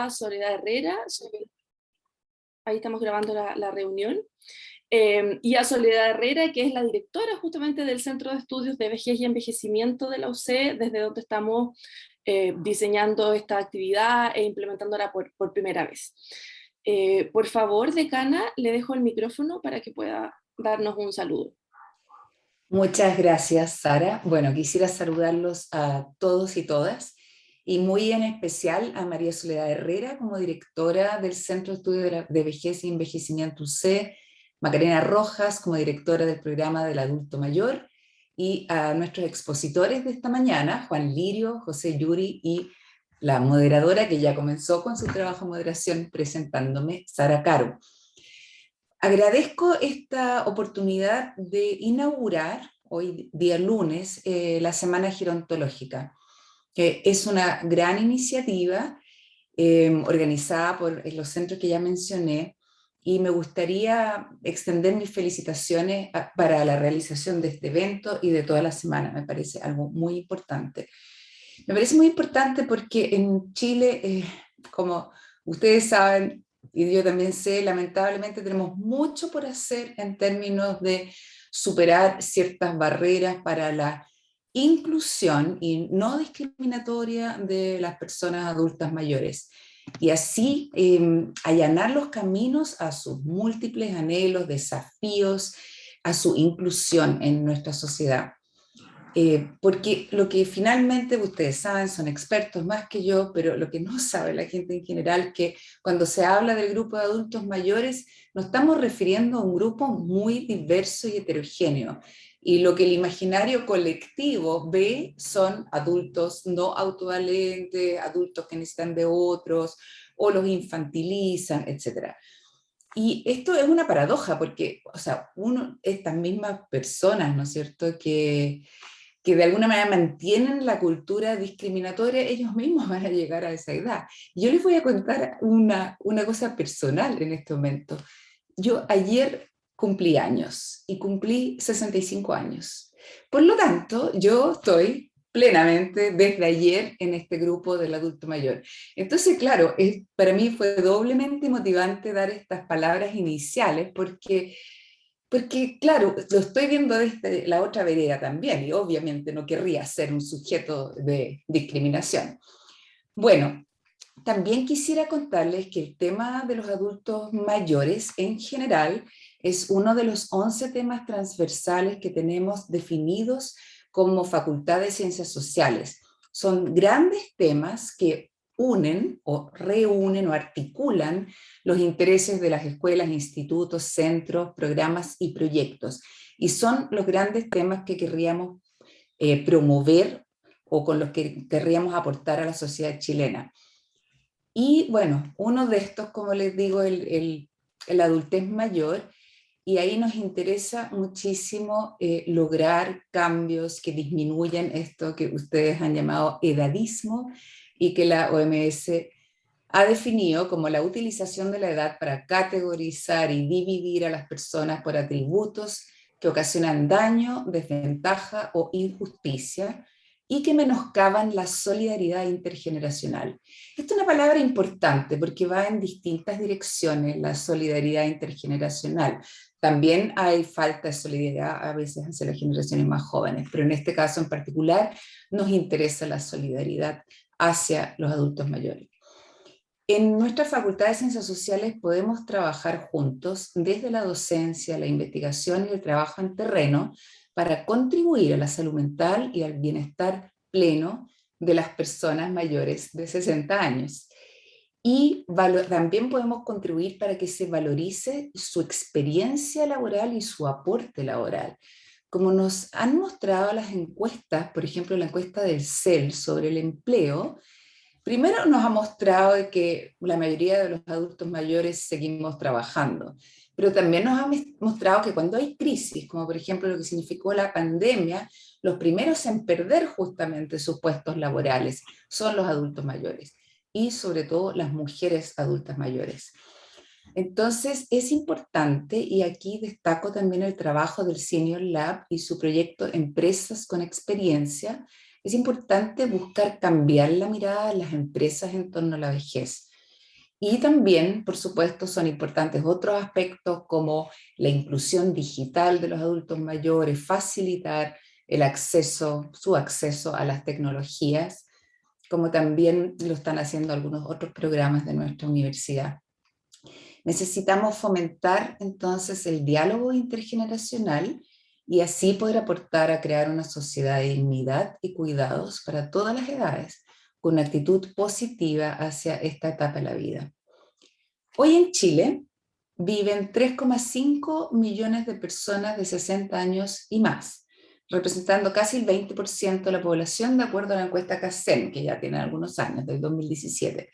Soledad Herrera, ahí estamos grabando la reunión, y a Soledad Herrera, que es la directora justamente del Centro de Estudios de Vejez y Envejecimiento de la UC, desde donde estamos diseñando esta actividad e implementándola por primera vez. Por favor, decana, le dejo el micrófono para que pueda darnos un saludo. Muchas gracias, Sara. Bueno, quisiera saludarlos a todos y todas, y muy en especial a María Soledad Herrera como directora del Centro de Estudios de Vejez y Envejecimiento UC, Macarena Rojas como directora del programa del adulto mayor, y a nuestros expositores de esta mañana, Juan Lirio, José Yuri y la moderadora que ya comenzó con su trabajo de moderación presentándome, Sara Caro. Agradezco esta oportunidad de inaugurar hoy día lunes la Semana Gerontológica, que es una gran iniciativa organizada por los centros que ya mencioné, y me gustaría extender mis felicitaciones para la realización de este evento y de toda la semana. Me parece algo muy importante. Me parece muy importante porque en Chile, como ustedes saben, y yo también sé, lamentablemente tenemos mucho por hacer en términos de superar ciertas barreras para la inclusión y no discriminatoria de las personas adultas mayores, y así allanar los caminos a sus múltiples anhelos, desafíos, a su inclusión en nuestra sociedad. Porque lo que finalmente ustedes saben, son expertos más que yo, pero lo que no sabe la gente en general, que cuando se habla del grupo de adultos mayores, nos estamos refiriendo a un grupo muy diverso y heterogéneo. Y lo que el imaginario colectivo ve son adultos no autovalentes, adultos que necesitan de otros, o los infantilizan, etc. Y esto es una paradoja, porque, o sea, estas mismas personas, ¿no es cierto?, que de alguna manera mantienen la cultura discriminatoria, ellos mismos van a llegar a esa edad. Yo les voy a contar una cosa personal en este momento. Yo ayer cumplí años y cumplí 65 años. Por lo tanto, yo estoy plenamente desde ayer en este grupo del adulto mayor. Entonces, claro, para mí fue doblemente motivante dar estas palabras iniciales porque, claro, lo estoy viendo desde la otra vereda también, y obviamente no querría ser un sujeto de discriminación. Bueno, también quisiera contarles que el tema de los adultos mayores en general es uno de los 11 temas transversales que tenemos definidos como Facultad de Ciencias Sociales. Son grandes temas que unen o reúnen o articulan los intereses de las escuelas, institutos, centros, programas y proyectos. Y son los grandes temas que querríamos promover, o con los que querríamos aportar a la sociedad chilena. Y bueno, uno de estos, como les digo, el adultez mayor, y ahí nos interesa muchísimo lograr cambios que disminuyan esto que ustedes han llamado edadismo, y que la OMS ha definido como la utilización de la edad para categorizar y dividir a las personas por atributos que ocasionan daño, desventaja o injusticia, y que menoscaban la solidaridad intergeneracional. Esta es una palabra importante porque va en distintas direcciones, la solidaridad intergeneracional. También hay falta de solidaridad a veces hacia las generaciones más jóvenes, pero en este caso en particular nos interesa la solidaridad hacia los adultos mayores. En nuestra Facultad de Ciencias Sociales podemos trabajar juntos desde la docencia, la investigación y el trabajo en terreno para contribuir a la salud mental y al bienestar pleno de las personas mayores de 60 años. Y también podemos contribuir para que se valorice su experiencia laboral y su aporte laboral. Como nos han mostrado las encuestas, por ejemplo la encuesta del CEL sobre el empleo, primero nos ha mostrado que la mayoría de los adultos mayores seguimos trabajando, pero también nos ha mostrado que cuando hay crisis, como por ejemplo lo que significó la pandemia, los primeros en perder justamente sus puestos laborales son los adultos mayores, y sobre todo las mujeres adultas mayores. Entonces es importante, y aquí destaco también el trabajo del Senior Lab y su proyecto Empresas con Experiencia. Es importante buscar cambiar la mirada de las empresas en torno a la vejez. Y también, por supuesto, son importantes otros aspectos como la inclusión digital de los adultos mayores, facilitar su acceso a las tecnologías, como también lo están haciendo algunos otros programas de nuestra universidad. Necesitamos fomentar entonces el diálogo intergeneracional y así poder aportar a crear una sociedad de dignidad y cuidados para todas las edades, con una actitud positiva hacia esta etapa de la vida. Hoy en Chile viven 3,5 millones de personas de 60 años y más, representando casi el 20% de la población, de acuerdo a la encuesta CACEN, que ya tiene algunos años, del 2017.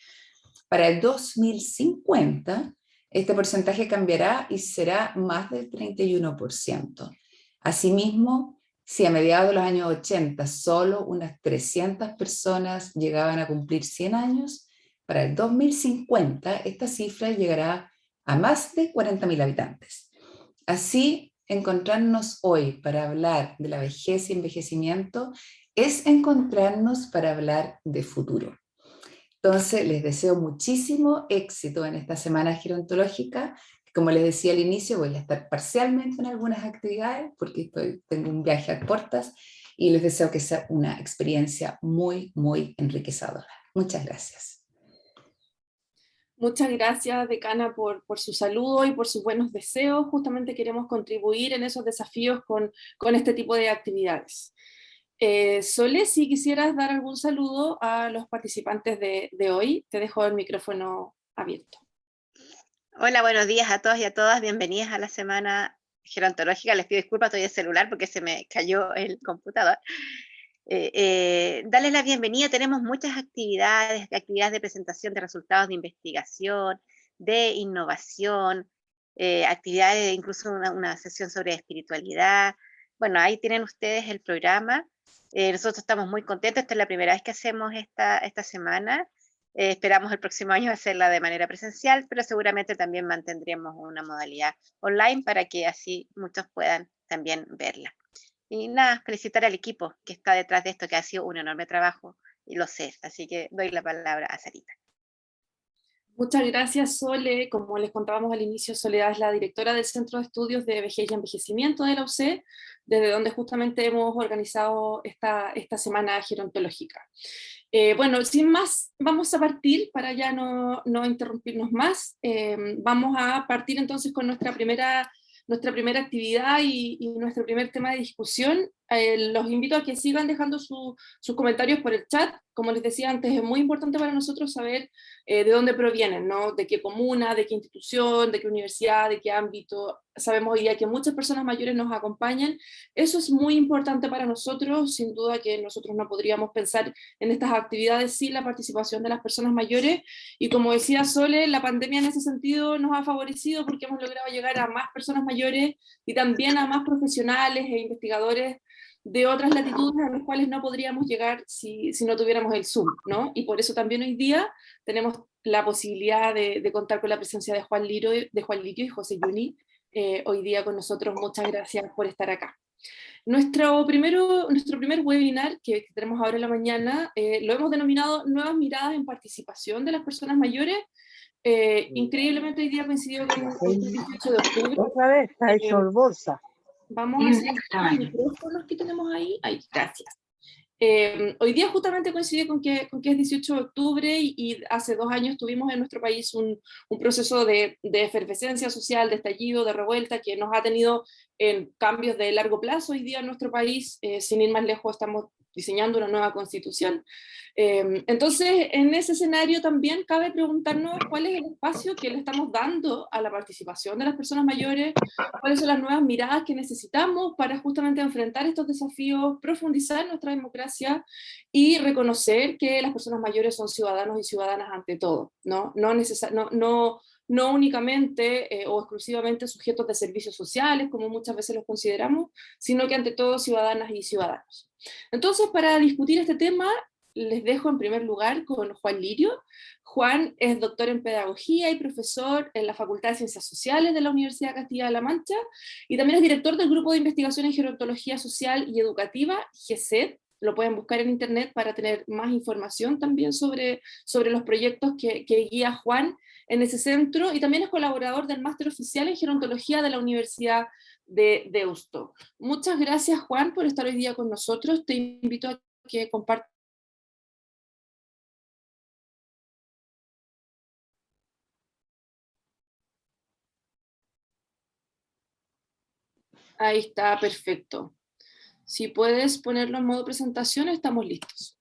Para el 2050, este porcentaje cambiará y será más del 31%. Asimismo, si a mediados de los años 80 solo unas 300 personas llegaban a cumplir 100 años, para el 2050 esta cifra llegará a más de 40.000 habitantes. Así, encontrarnos hoy para hablar de la vejez y envejecimiento es encontrarnos para hablar de futuro. Entonces, les deseo muchísimo éxito en esta semana gerontológica. Como les decía al inicio, voy a estar parcialmente en algunas actividades porque tengo un viaje a puertas y les deseo que sea una experiencia muy, muy enriquecedora. Muchas gracias. Muchas gracias, decana, por su saludo y por sus buenos deseos. Justamente queremos contribuir en esos desafíos con este tipo de actividades. Sole, si quisieras dar algún saludo a los participantes de hoy, te dejo el micrófono abierto. Hola, buenos días a todos y a todas. Bienvenidas a la semana gerontológica. Les pido disculpas, estoy en celular porque se me cayó el computador. Darles la bienvenida. Tenemos muchas actividades de presentación de resultados de investigación, de innovación, actividades, incluso una sesión sobre espiritualidad. Bueno, ahí tienen ustedes el programa. Nosotros estamos muy contentos. Esta es la primera vez que hacemos esta semana. Esperamos el próximo año hacerla de manera presencial, pero seguramente también mantendremos una modalidad online para que así muchos puedan también verla. Y nada, felicitar al equipo que está detrás de esto, que ha sido un enorme trabajo, y lo sé, así que doy la palabra a Sarita. Muchas gracias, Sole. Como les contábamos al inicio, Soledad es la directora del Centro de Estudios de Vejez y Envejecimiento de la UC, desde donde justamente hemos organizado esta semana gerontológica. Bueno, sin más, vamos a partir para ya no interrumpirnos más. Vamos a partir entonces con nuestra primera actividad y nuestro primer tema de discusión. Los invito a que sigan dejando sus comentarios por el chat. Como les decía antes, es muy importante para nosotros saber de dónde provienen, ¿no? De qué comuna, de qué institución, de qué universidad, de qué ámbito. Sabemos hoy día que muchas personas mayores nos acompañan. Eso es muy importante para nosotros. Sin duda que nosotros no podríamos pensar en estas actividades sin la participación de las personas mayores. Y como decía Sole, la pandemia en ese sentido nos ha favorecido porque hemos logrado llegar a más personas mayores y también a más profesionales e investigadores de otras latitudes a las cuales no podríamos llegar si no tuviéramos el Zoom, ¿no? Y por eso también hoy día tenemos la posibilidad de contar con la presencia de Juan Lirio y José Yuni hoy día con nosotros. Muchas gracias por estar acá. Nuestro primer webinar que tenemos ahora en la mañana lo hemos denominado Nuevas miradas en participación de las personas mayores. Increíblemente hoy día coincidió con el 18 de octubre. Otra vez está hecho bolsa. Vamos a hacer los micrófonos que tenemos ahí. Ahí, gracias. Hoy día justamente coincide con que es 18 de octubre y hace 2 años tuvimos en nuestro país un proceso de efervescencia social, de estallido, de revuelta, que nos ha tenido en cambios de largo plazo. Hoy día en nuestro país, sin ir más lejos, estamos diseñando una nueva constitución. Entonces, en ese escenario también cabe preguntarnos cuál es el espacio que le estamos dando a la participación de las personas mayores, cuáles son las nuevas miradas que necesitamos para justamente enfrentar estos desafíos, profundizar nuestra democracia y reconocer que las personas mayores son ciudadanos y ciudadanas ante todo, no únicamente o exclusivamente sujetos de servicios sociales, como muchas veces los consideramos, sino que ante todo ciudadanas y ciudadanos. Entonces, para discutir este tema, les dejo en primer lugar con Juan Lirio. Juan es doctor en pedagogía y profesor en la Facultad de Ciencias Sociales de la Universidad de Castilla-La Mancha, y también es director del Grupo de Investigación en Gerontología Social y Educativa, GESED, lo pueden buscar en internet para tener más información también sobre los proyectos que guía Juan en ese centro, y también es colaborador del máster oficial en gerontología de la Universidad de Deusto. Muchas gracias, Juan, por estar hoy día con nosotros. Te invito a que compartas. Ahí está, perfecto. Si puedes ponerlo en modo presentación, estamos listos.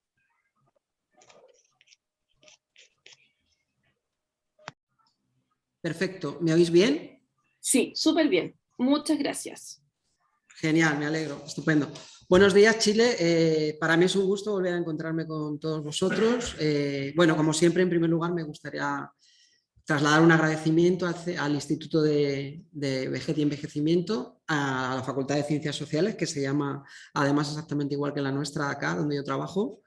Perfecto, ¿me oís bien? Sí, súper bien. Muchas gracias. Genial, me alegro, estupendo. Buenos días, Chile. Para mí es un gusto volver a encontrarme con todos vosotros. Bueno, como siempre, en primer lugar, me gustaría trasladar un agradecimiento al Instituto de Vejez y Envejecimiento, a la Facultad de Ciencias Sociales, que se llama además exactamente igual que la nuestra acá, donde yo trabajo,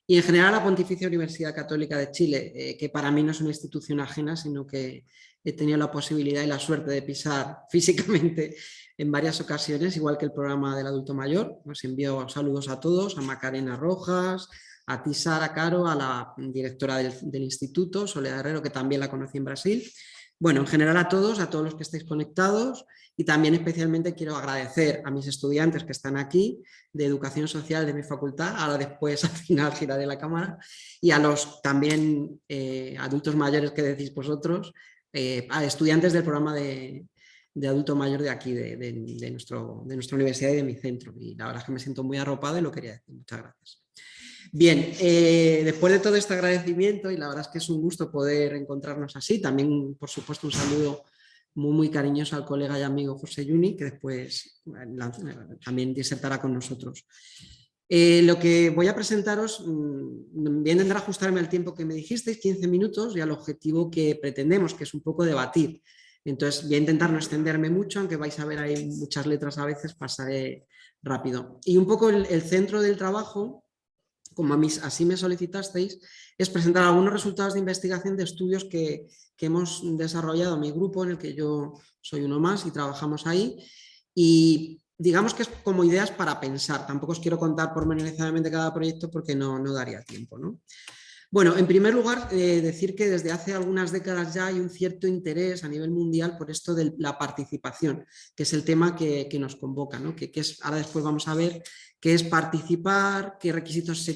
y en general a la Pontificia Universidad Católica de Chile, que para mí no es una institución ajena, sino que he tenido la posibilidad y la suerte de pisar físicamente en varias ocasiones, igual que el programa del adulto mayor. Os envío saludos a todos, a Macarena Rojas, a ti, Sara Caro, a la directora del instituto, Soledad Herrero, que también la conocí en Brasil. Bueno, en general a todos los que estáis conectados, y también especialmente quiero agradecer a mis estudiantes que están aquí de Educación Social de mi facultad, ahora después al final giraré la cámara, y a los también adultos mayores que decís vosotros, a estudiantes del programa de adulto mayor de aquí, de nuestra universidad y de mi centro. Y la verdad es que me siento muy arropado y lo quería decir. Muchas gracias. Bien, después de todo este agradecimiento, y la verdad es que es un gusto poder encontrarnos así, también por supuesto un saludo muy, muy cariñoso al colega y amigo José Yuni, que después también disertará con nosotros. Lo que voy a presentaros, voy a intentar ajustarme al tiempo que me dijisteis, 15 minutos, y al objetivo que pretendemos, que es un poco debatir. Entonces voy a intentar no extenderme mucho, aunque vais a ver ahí muchas letras a veces, pasaré rápido. Y un poco el centro del trabajo, como así me solicitasteis, es presentar algunos resultados de investigación de estudios que hemos desarrollado mi grupo, en el que yo soy uno más y trabajamos ahí, y digamos que es como ideas para pensar. Tampoco os quiero contar pormenorizadamente cada proyecto porque no daría tiempo, ¿no? Bueno, en primer lugar, decir que desde hace algunas décadas ya hay un cierto interés a nivel mundial por esto de la participación, que es el tema que nos convoca, ¿no? Que es, ahora después vamos a ver qué es participar, qué requisitos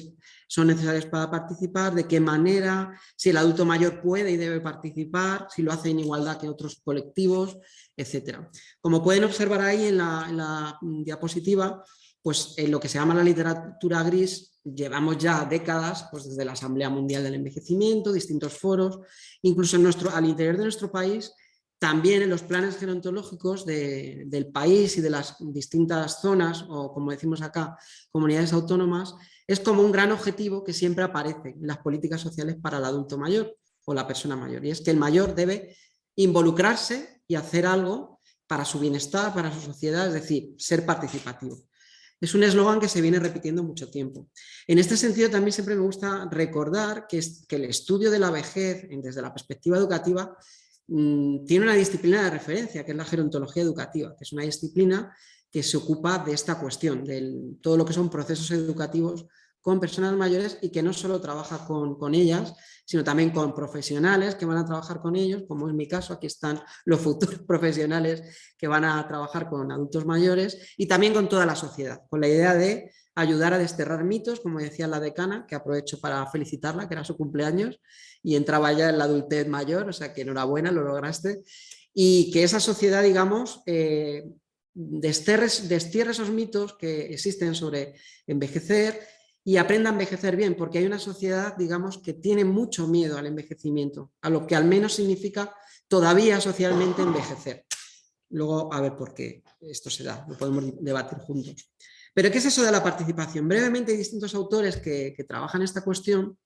son necesarios para participar, de qué manera, si el adulto mayor puede y debe participar, si lo hace en igualdad que otros colectivos, etc. Como pueden observar ahí en la diapositiva, pues en lo que se llama la literatura gris llevamos ya décadas, pues desde la Asamblea Mundial del Envejecimiento, distintos foros, incluso al interior de nuestro país, también en los planes gerontológicos del país y de las distintas zonas, o como decimos acá, comunidades autónomas, es como un gran objetivo que siempre aparece en las políticas sociales para el adulto mayor o la persona mayor, y es que el mayor debe involucrarse y hacer algo para su bienestar, para su sociedad, es decir, ser participativo. Es un eslogan que se viene repitiendo mucho tiempo. En este sentido, también siempre me gusta recordar que el estudio de la vejez desde la perspectiva educativa tiene una disciplina de referencia, que es la gerontología educativa, que es una disciplina que se ocupa de esta cuestión, de todo lo que son procesos educativos con personas mayores, y que no solo trabaja con ellas, sino también con profesionales que van a trabajar con ellos, como es mi caso. Aquí están los futuros profesionales que van a trabajar con adultos mayores, y también con toda la sociedad, con la idea de ayudar a desterrar mitos, como decía la decana, que aprovecho para felicitarla, que era su cumpleaños, y entraba ya en la adultez mayor, o sea que enhorabuena, lo lograste, y que esa sociedad, digamos, destierre esos mitos que existen sobre envejecer, y aprenda a envejecer bien, porque hay una sociedad, digamos, que tiene mucho miedo al envejecimiento, a lo que al menos significa todavía socialmente envejecer. Luego, a ver por qué esto se da, lo podemos debatir juntos. Pero ¿qué es eso de la participación? Brevemente, hay distintos autores que trabajan esta cuestión,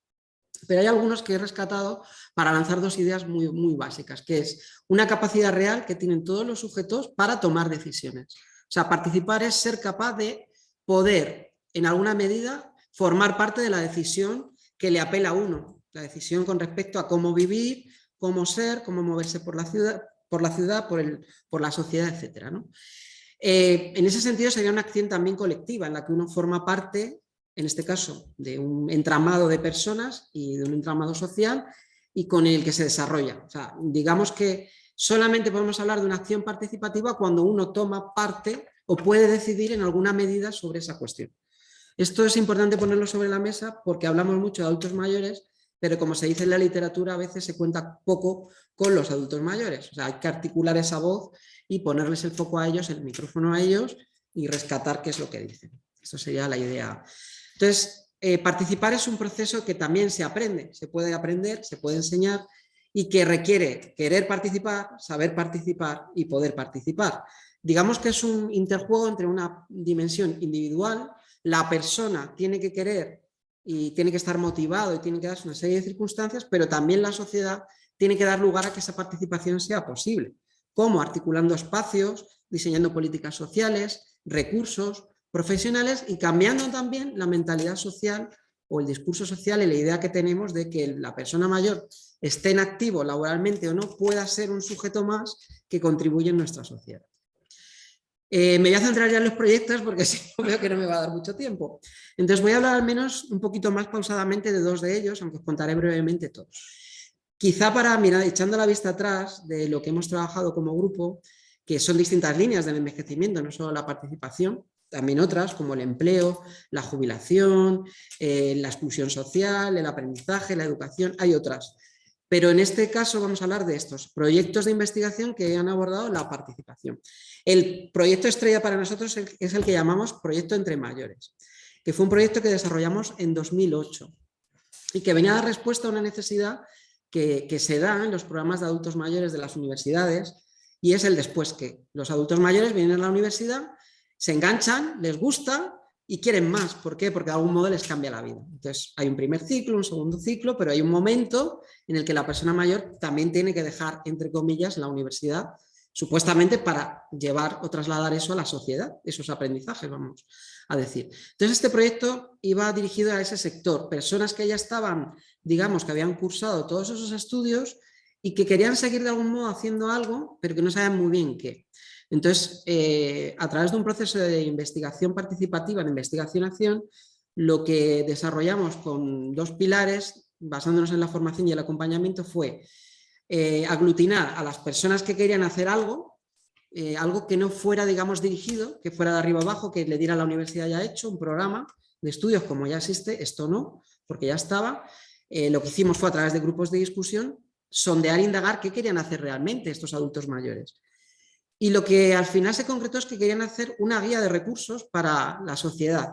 pero hay algunos que he rescatado para lanzar dos ideas muy, muy básicas, que es una capacidad real que tienen todos los sujetos para tomar decisiones. O sea, participar es ser capaz de poder, en alguna medida, formar parte de la decisión que le apela a uno, la decisión con respecto a cómo vivir, cómo ser, cómo moverse por la ciudad, por la sociedad, etc., ¿no? En ese sentido sería una acción también colectiva, en la que uno forma parte en este caso, de un entramado de personas y de un entramado social y con el que se desarrolla. O sea, digamos que solamente podemos hablar de una acción participativa cuando uno toma parte o puede decidir en alguna medida sobre esa cuestión. Esto es importante ponerlo sobre la mesa porque hablamos mucho de adultos mayores, pero como se dice en la literatura, a veces se cuenta poco con los adultos mayores. O sea, hay que articular esa voz y ponerles el foco a ellos, el micrófono a ellos y rescatar qué es lo que dicen. Esto sería la idea. Entonces, participar es un proceso que también se aprende, se puede aprender, se puede enseñar y que requiere querer participar, saber participar y poder participar. Digamos que es un interjuego entre una dimensión individual, la persona tiene que querer y tiene que estar motivado y tiene que darse una serie de circunstancias, pero también la sociedad tiene que dar lugar a que esa participación sea posible. ¿Cómo? Articulando espacios, diseñando políticas sociales, recursos, profesionales y cambiando también la mentalidad social o el discurso social y la idea que tenemos de que la persona mayor esté en activo laboralmente o no pueda ser un sujeto más que contribuye en nuestra sociedad. Me voy a centrar ya en los proyectos porque si no veo que no me va a dar mucho tiempo. Entonces voy a hablar al menos un poquito más pausadamente de dos de ellos, aunque os contaré brevemente todos. Quizá para mirar, echando la vista atrás de lo que hemos trabajado como grupo, que son distintas líneas del envejecimiento, no solo la participación, también otras como el empleo, la jubilación, la exclusión social, el aprendizaje, la educación, hay otras. Pero en este caso vamos a hablar de estos proyectos de investigación que han abordado la participación. El proyecto estrella para nosotros es el que llamamos Proyecto Entre Mayores, que fue un proyecto que desarrollamos en 2008 y que venía a dar respuesta a una necesidad que se da en los programas de adultos mayores de las universidades y es el después que los adultos mayores vienen a la universidad, se enganchan, les gusta y quieren más. ¿Por qué? Porque de algún modo les cambia la vida. Entonces hay un primer ciclo, un segundo ciclo, pero hay un momento en el que la persona mayor también tiene que dejar, entre comillas, la universidad, supuestamente para llevar o trasladar eso a la sociedad, esos aprendizajes, vamos a decir. Entonces este proyecto iba dirigido a ese sector, personas que ya estaban, digamos, que habían cursado todos esos estudios y que querían seguir de algún modo haciendo algo, pero que no sabían muy bien qué. Entonces, a través de un proceso de investigación participativa, de investigación-acción, lo que desarrollamos con dos pilares, basándonos en la formación y el acompañamiento, fue aglutinar a las personas que querían hacer algo, algo que no fuera, digamos, dirigido, que fuera de arriba abajo, que le diera la universidad ya hecho, un programa de estudios como ya existe, esto no, porque ya estaba. Lo que hicimos fue a través de grupos de discusión, sondear e indagar qué querían hacer realmente estos adultos mayores. Y lo que al final se concretó es que querían hacer una guía de recursos para la sociedad,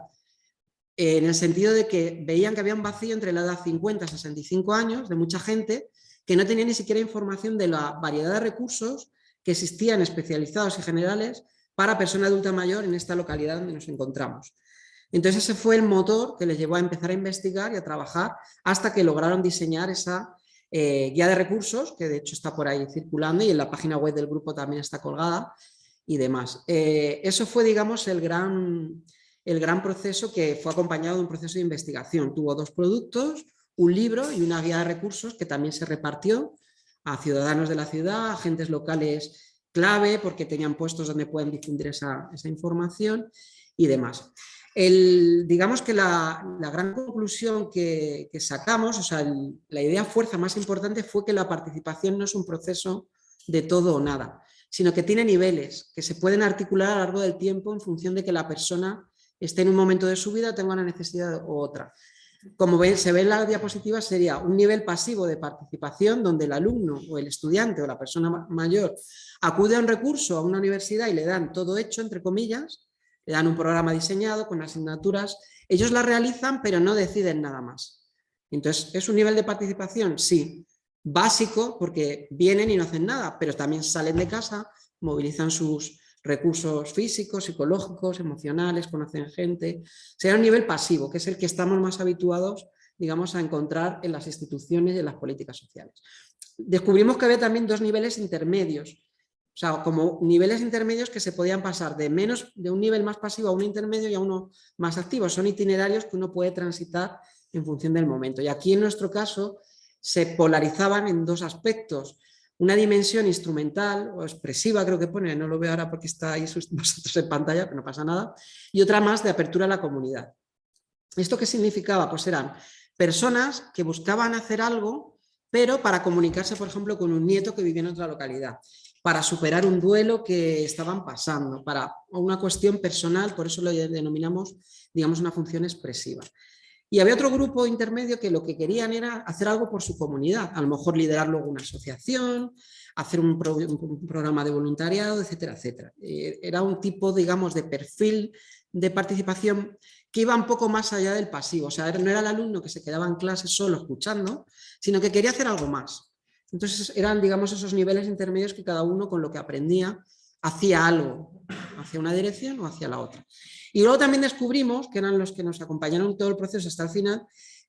en el sentido de que veían que había un vacío entre la edad 50 y 65 años de mucha gente que no tenía ni siquiera información de la variedad de recursos que existían especializados y generales para persona adulta mayor en esta localidad donde nos encontramos. Entonces ese fue el motor que les llevó a empezar a investigar y a trabajar hasta que lograron diseñar esa guía de recursos, que de hecho está por ahí circulando y en la página web del grupo también está colgada y demás. Eso fue, digamos, el gran proceso que fue acompañado de un proceso de investigación. Tuvo dos productos, un libro y una guía de recursos que también se repartió a ciudadanos de la ciudad, agentes locales clave porque tenían puestos donde pueden difundir esa información y demás. Digamos que la gran conclusión que sacamos, o sea, la idea fuerza más importante fue que la participación no es un proceso de todo o nada, sino que tiene niveles que se pueden articular a lo largo del tiempo en función de que la persona esté en un momento de su vida, tenga una necesidad u otra. Como se ve en la diapositiva, sería un nivel pasivo de participación donde el alumno o el estudiante o la persona mayor acude a un recurso, a una universidad y le dan todo hecho, entre comillas, le dan un programa diseñado con asignaturas, ellos la realizan pero no deciden nada más. Entonces, ¿es un nivel de participación? Sí, básico porque vienen y no hacen nada, pero también salen de casa, movilizan sus recursos físicos, psicológicos, emocionales, conocen gente. Será un nivel pasivo, que es el que estamos más habituados, digamos, a encontrar en las instituciones y en las políticas sociales. Descubrimos que había también dos niveles intermedios, o sea, como niveles intermedios que se podían pasar de un nivel más pasivo a un intermedio y a uno más activo. Son itinerarios que uno puede transitar en función del momento. Y aquí en nuestro caso se polarizaban en dos aspectos. Una dimensión instrumental o expresiva, creo que pone, no lo veo ahora porque está ahí vosotros en pantalla, pero no pasa nada, y otra más de apertura a la comunidad. ¿Esto qué significaba? Pues eran personas que buscaban hacer algo, pero para comunicarse, por ejemplo, con un nieto que vivía en otra localidad, para superar un duelo que estaban pasando, para una cuestión personal, por eso lo denominamos, digamos, una función expresiva. Y había otro grupo intermedio que lo que querían era hacer algo por su comunidad, a lo mejor liderar luego una asociación, hacer un programa de voluntariado, etcétera, etcétera. Era un tipo, digamos, de perfil de participación que iba un poco más allá del pasivo, o sea, no era el alumno que se quedaba en clase solo escuchando, sino que quería hacer algo más. Entonces eran, digamos, esos niveles intermedios que cada uno con lo que aprendía hacía algo, hacia una dirección o hacia la otra. Y luego también descubrimos, que eran los que nos acompañaron en todo el proceso hasta el final,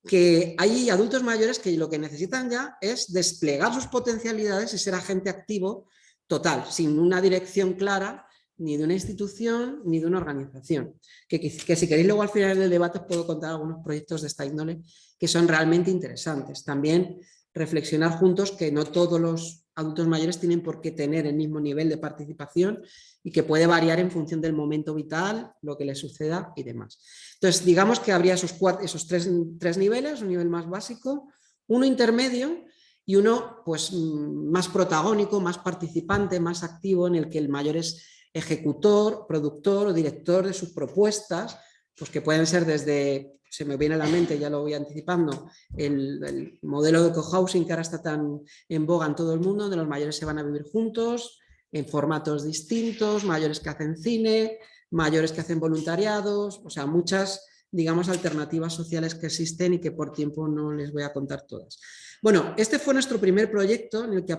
que hay adultos mayores que lo que necesitan ya es desplegar sus potencialidades y ser agente activo total, sin una dirección clara ni de una institución ni de una organización. Que si queréis luego al final del debate os puedo contar algunos proyectos de esta índole que son realmente interesantes. También reflexionar juntos que no todos los adultos mayores tienen por qué tener el mismo nivel de participación y que puede variar en función del momento vital, lo que les suceda y demás. Entonces, digamos que habría esos tres niveles, un nivel más básico, uno intermedio y uno pues, más protagónico, más participante, más activo, en el que el mayor es ejecutor, productor o director de sus propuestas, pues que pueden ser desde, se me viene a la mente, ya lo voy anticipando, el modelo de cohousing que ahora está tan en boga en todo el mundo, donde los mayores se van a vivir juntos, en formatos distintos, mayores que hacen cine, mayores que hacen voluntariados, o sea, muchas, digamos, alternativas sociales que existen y que por tiempo no les voy a contar todas. Bueno, este fue nuestro primer proyecto en el que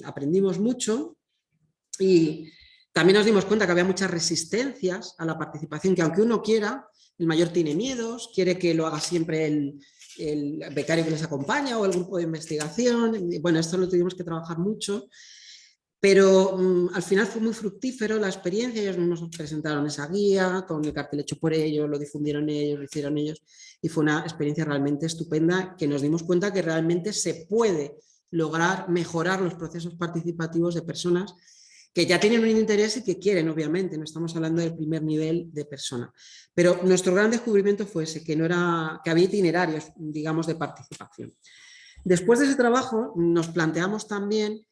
aprendimos mucho y también nos dimos cuenta que había muchas resistencias a la participación, que aunque uno quiera, el mayor tiene miedos, quiere que lo haga siempre el becario que les acompaña o el grupo de investigación. Bueno, esto lo tuvimos que trabajar mucho, pero al final fue muy fructífero la experiencia. Ellos nos presentaron esa guía con el cartel hecho por ellos, lo difundieron ellos, lo hicieron ellos y fue una experiencia realmente estupenda, que nos dimos cuenta que realmente se puede lograr mejorar los procesos participativos de personas que ya tienen un interés y que quieren, obviamente, no estamos hablando del primer nivel de persona. Pero nuestro gran descubrimiento fue ese, que había itinerarios, digamos, de participación. Después de ese trabajo nos planteamos también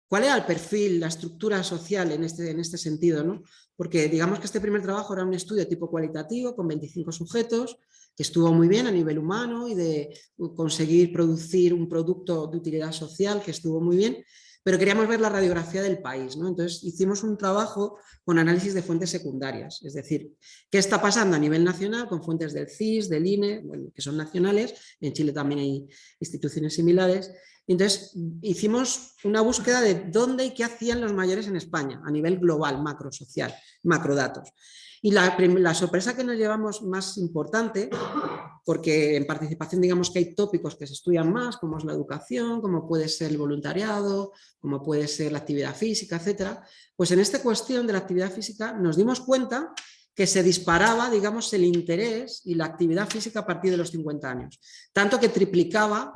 cuál era el perfil, la estructura social en este sentido, ¿no? Porque digamos que este primer trabajo era un estudio tipo cualitativo con 25 sujetos, que estuvo muy bien a nivel humano y de conseguir producir un producto de utilidad social que estuvo muy bien, pero queríamos ver la radiografía del país, ¿no? Entonces hicimos un trabajo con análisis de fuentes secundarias, es decir, qué está pasando a nivel nacional con fuentes del CIS, del INE, bueno, que son nacionales, en Chile también hay instituciones similares. Entonces hicimos una búsqueda de dónde y qué hacían los mayores en España, a nivel global, macro social, macrodatos. Y la sorpresa que nos llevamos más importante, porque en participación digamos que hay tópicos que se estudian más, como es la educación, como puede ser el voluntariado, como puede ser la actividad física, etcétera, pues en esta cuestión de la actividad física nos dimos cuenta que se disparaba, digamos, el interés y la actividad física a partir de los 50 años. Tanto que triplicaba,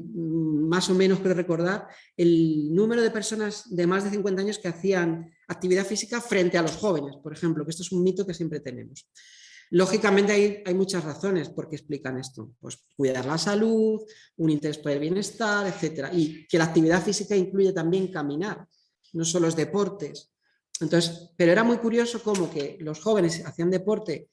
más o menos creo recordar, el número de personas de más de 50 años que hacían actividad física frente a los jóvenes, por ejemplo, que esto es un mito que siempre tenemos. Lógicamente hay muchas razones por qué explican esto. Pues cuidar la salud, un interés por el bienestar, etc. Y que la actividad física incluye también caminar, no solo los deportes. Entonces, pero era muy curioso cómo que los jóvenes hacían deporte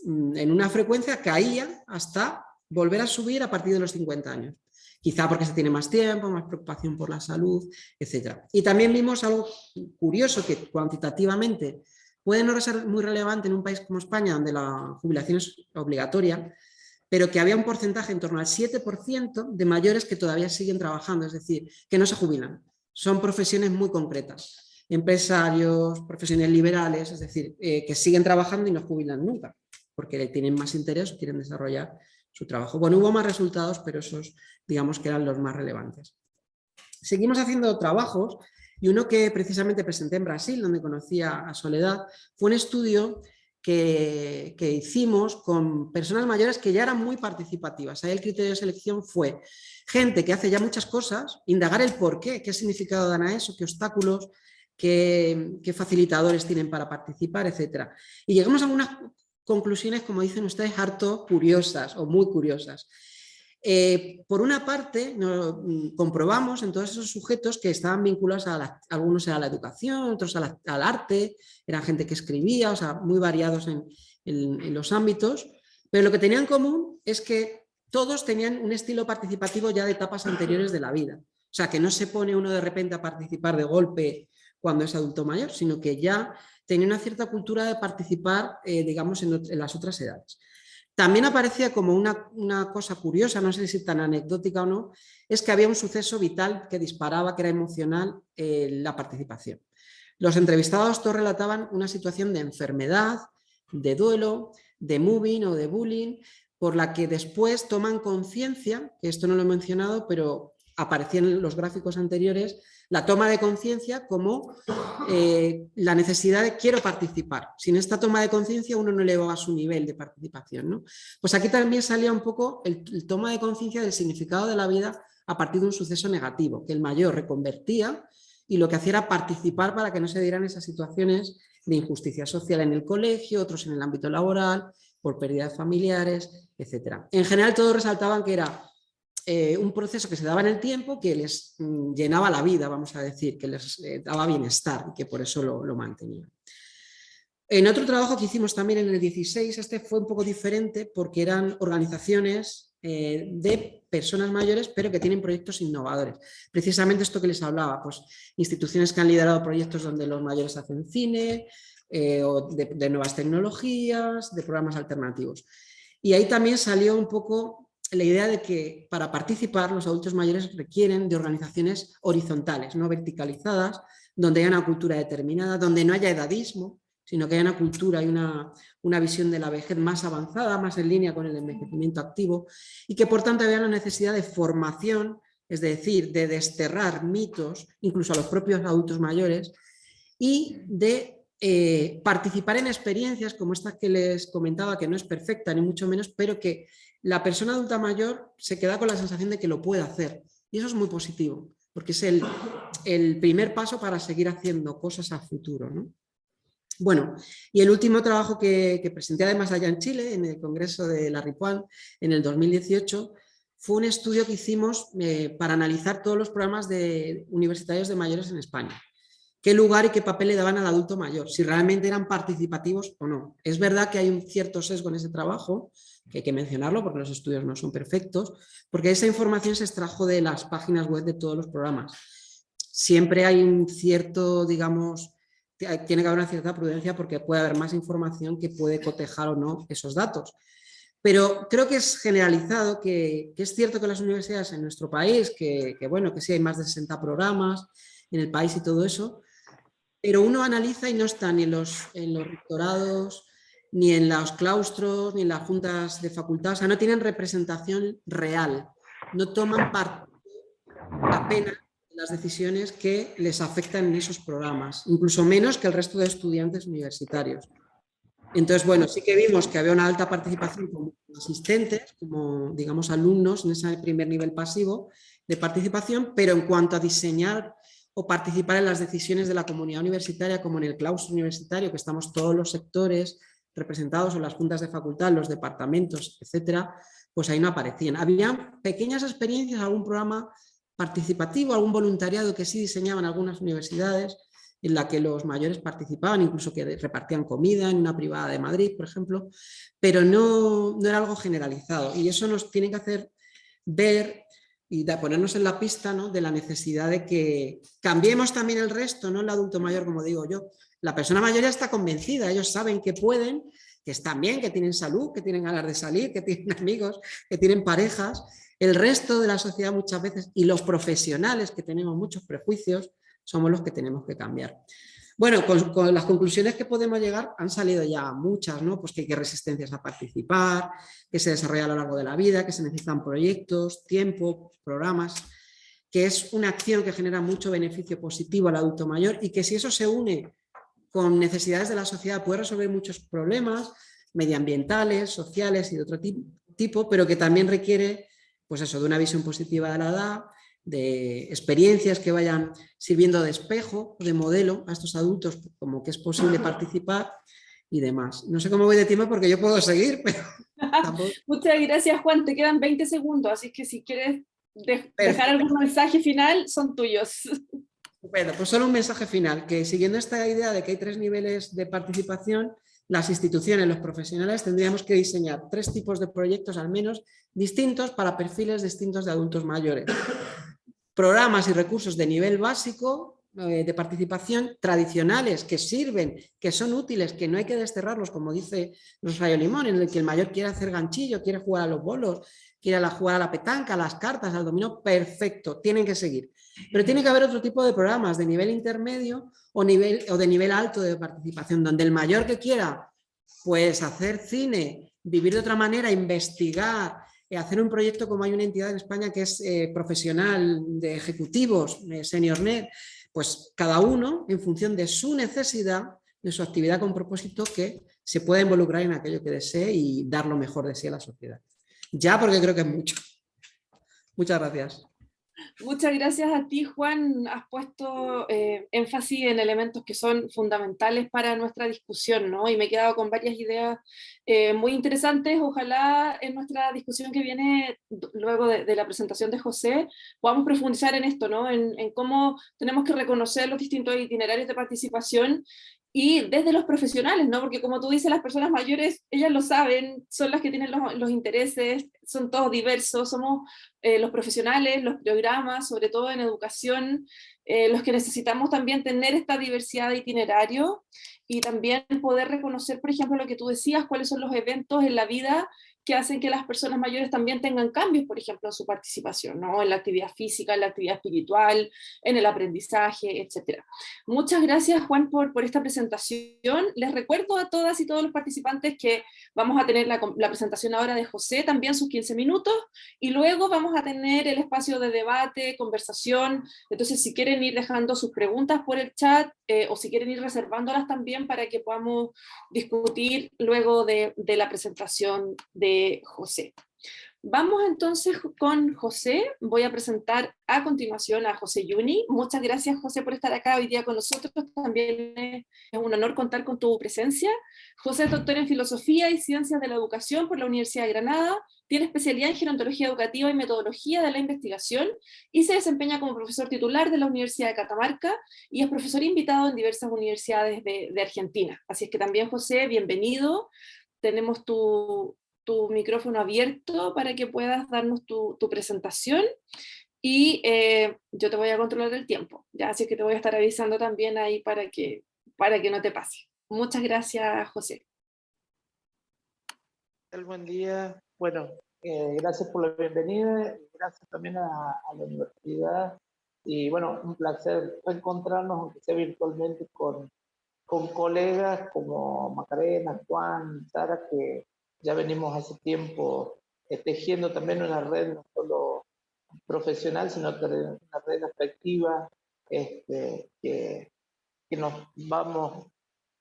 en una frecuencia, caía hasta volver a subir a partir de los 50 años. Quizá porque se tiene más tiempo, más preocupación por la salud, etc. Y también vimos algo curioso que cuantitativamente puede no ser muy relevante en un país como España, donde la jubilación es obligatoria, pero que había un porcentaje en torno al 7% de mayores que todavía siguen trabajando, es decir, que no se jubilan. Son profesiones muy concretas. Empresarios, profesionales liberales, es decir, que siguen trabajando y no jubilan nunca, porque tienen más interés o quieren desarrollar su trabajo. Bueno, hubo más resultados, pero esos, digamos, que eran los más relevantes. Seguimos haciendo trabajos y uno que precisamente presenté en Brasil, donde conocí a Soledad, fue un estudio que hicimos con personas mayores que ya eran muy participativas. Ahí el criterio de selección fue gente que hace ya muchas cosas, indagar el por qué significado dan a eso, qué obstáculos, qué facilitadores tienen para participar, etc. Y llegamos a algunas conclusiones, como dicen ustedes, harto curiosas o muy curiosas. Por una parte, comprobamos en todos esos sujetos que estaban vinculados algunos a la educación, otros al arte, eran gente que escribía, o sea, muy variados en los ámbitos, pero lo que tenían en común es que todos tenían un estilo participativo ya de etapas anteriores de la vida. O sea, que no se pone uno de repente a participar de golpe cuando es adulto mayor, sino que ya tenía una cierta cultura de participar, digamos, en las otras edades. También aparecía como una cosa curiosa, no sé si tan anecdótica o no, es que había un suceso vital que disparaba, que era emocional, la participación. Los entrevistados todos relataban una situación de enfermedad, de duelo, de moving o de bullying, por la que después toman conciencia, que esto no lo he mencionado, pero aparecía en los gráficos anteriores, la toma de conciencia como la necesidad de quiero participar. Sin esta toma de conciencia uno no eleva su nivel de participación, ¿no? Pues aquí también salía un poco el toma de conciencia del significado de la vida a partir de un suceso negativo, que el mayor reconvertía y lo que hacía era participar para que no se dieran esas situaciones de injusticia social en el colegio, otros en el ámbito laboral, por pérdidas familiares, etc. En general todos resaltaban que era un proceso que se daba en el tiempo, que les llenaba la vida, vamos a decir, que les daba bienestar y que por eso lo mantenían. En otro trabajo que hicimos también en el 16, este fue un poco diferente porque eran organizaciones de personas mayores, pero que tienen proyectos innovadores. Precisamente esto que les hablaba, pues instituciones que han liderado proyectos donde los mayores hacen cine, o de nuevas tecnologías, de programas alternativos. Y ahí también salió un poco la idea de que para participar los adultos mayores requieren de organizaciones horizontales, no verticalizadas, donde haya una cultura determinada, donde no haya edadismo, sino que haya una cultura y una visión de la vejez más avanzada, más en línea con el envejecimiento activo, y que por tanto haya una necesidad de formación, es decir, de desterrar mitos, incluso a los propios adultos mayores, y de participar en experiencias como estas que les comentaba, que no es perfecta ni mucho menos, pero que la persona adulta mayor se queda con la sensación de que lo puede hacer. Y eso es muy positivo, porque es el primer paso para seguir haciendo cosas a futuro, ¿no? Bueno, y el último trabajo que presenté además allá en Chile, en el Congreso de la RIPUAN, en el 2018, fue un estudio que hicimos para analizar todos los programas universitarios de mayores en España. Qué lugar y qué papel le daban al adulto mayor, si realmente eran participativos o no. Es verdad que hay un cierto sesgo en ese trabajo, que hay que mencionarlo porque los estudios no son perfectos, porque esa información se extrajo de las páginas web de todos los programas. Siempre hay un cierto, digamos, tiene que haber una cierta prudencia porque puede haber más información que puede cotejar o no esos datos. Pero creo que es generalizado, que es cierto que las universidades en nuestro país, que bueno, que sí hay más de 60 programas en el país y todo eso, pero uno analiza y no está ni en los rectorados, ni en los claustros, ni en las juntas de facultad, o sea, no tienen representación real, no toman parte apenas de las decisiones que les afectan en esos programas, incluso menos que el resto de estudiantes universitarios. Entonces, bueno, sí que vimos que había una alta participación como asistentes, como, digamos, alumnos en ese primer nivel pasivo de participación, pero en cuanto a diseñar o participar en las decisiones de la comunidad universitaria, como en el claustro universitario, que estamos todos los sectores representados, o las juntas de facultad, los departamentos, etcétera, pues ahí no aparecían. Había pequeñas experiencias, algún programa participativo, algún voluntariado que sí diseñaban algunas universidades, en la que los mayores participaban, incluso que repartían comida en una privada de Madrid, por ejemplo, pero no era algo generalizado. Y eso nos tiene que hacer ver y ponernos en la pista, ¿no?, de la necesidad de que cambiemos también el resto, no el adulto mayor, como digo yo. La persona mayor ya está convencida, ellos saben que pueden, que están bien, que tienen salud, que tienen ganas de salir, que tienen amigos, que tienen parejas. El resto de la sociedad muchas veces, y los profesionales, que tenemos muchos prejuicios, somos los que tenemos que cambiar. Bueno, con las conclusiones que podemos llegar han salido ya muchas, ¿no? Pues que hay resistencias a participar, que se desarrolla a lo largo de la vida, que se necesitan proyectos, tiempo, programas, que es una acción que genera mucho beneficio positivo al adulto mayor y que si eso se une con necesidades de la sociedad puede resolver muchos problemas medioambientales, sociales y de otro tipo, pero que también requiere, pues eso, de una visión positiva de la edad, de experiencias que vayan sirviendo de espejo, de modelo a estos adultos, como que es posible participar y demás. No sé cómo voy de tiempo porque yo puedo seguir, pero tampoco... Muchas gracias, Juan. Te quedan 20 segundos, así que si quieres dejar Perfecto. algún mensaje final, son tuyos. Bueno, pues solo un mensaje final, que siguiendo esta idea de que hay 3 niveles de participación, las instituciones, los profesionales, tendríamos que diseñar 3 tipos de proyectos al menos distintos para perfiles distintos de adultos mayores. Programas y recursos de nivel básico de participación tradicionales que sirven, que son útiles, que no hay que desterrarlos, como dice Rosario Limón, en el que el mayor quiere hacer ganchillo, quiere jugar a los bolos, quiere jugar a la petanca, a las cartas, al dominó, perfecto, tienen que seguir. Pero tiene que haber otro tipo de programas de nivel intermedio o de nivel alto de participación, donde el mayor que quiera pues hacer cine, vivir de otra manera, investigar, hacer un proyecto como hay una entidad en España que es profesional de ejecutivos, SeniorNet, pues cada uno en función de su necesidad, de su actividad con propósito, que se pueda involucrar en aquello que desee y dar lo mejor de sí a la sociedad. Ya, porque creo que es mucho. Muchas gracias. Muchas gracias a ti, Juan. Has puesto énfasis en elementos que son fundamentales para nuestra discusión, ¿no? Y me he quedado con varias ideas muy interesantes. Ojalá en nuestra discusión que viene luego de la presentación de José podamos profundizar en esto, ¿no? En cómo tenemos que reconocer los distintos itinerarios de participación y desde los profesionales, ¿no? Porque como tú dices, las personas mayores, ellas lo saben, son las que tienen los intereses, son todos diversos, somos los profesionales, los programas, sobre todo en educación, los que necesitamos también tener esta diversidad de itinerario y también poder reconocer, por ejemplo, lo que tú decías, cuáles son los eventos en la vida que hacen que las personas mayores también tengan cambios, por ejemplo, en su participación, ¿no? En la actividad física, en la actividad espiritual, en el aprendizaje, etc. Muchas gracias, Juan, por esta presentación. Les recuerdo a todas y todos los participantes que vamos a tener la presentación ahora de José, también sus 15 minutos, y luego vamos a tener el espacio de debate, conversación. Entonces, si quieren ir dejando sus preguntas por el chat, o si quieren ir reservándolas también para que podamos discutir luego de la presentación de José. Vamos entonces con José. Voy a presentar a continuación a José Yuni. Muchas gracias, José, por estar acá hoy día con nosotros. También es un honor contar con tu presencia. José es doctor en Filosofía y Ciencias de la Educación por la Universidad de Granada. Tiene especialidad en Gerontología Educativa y Metodología de la Investigación y se desempeña como profesor titular de la Universidad de Catamarca y es profesor invitado en diversas universidades de Argentina. Así es que también, José, bienvenido. Tenemos tu micrófono abierto para que puedas darnos tu presentación y yo te voy a controlar el tiempo, ¿ya? Así que te voy a estar avisando también ahí para que no te pase. Muchas gracias, José. Buen día. Bueno, gracias por la bienvenida y gracias también a la universidad. Y bueno, un placer encontrarnos, aunque sea virtualmente, con colegas como Macarena, Juan, Sara, que ya venimos hace tiempo tejiendo también una red no solo profesional, sino también una red afectiva que nos vamos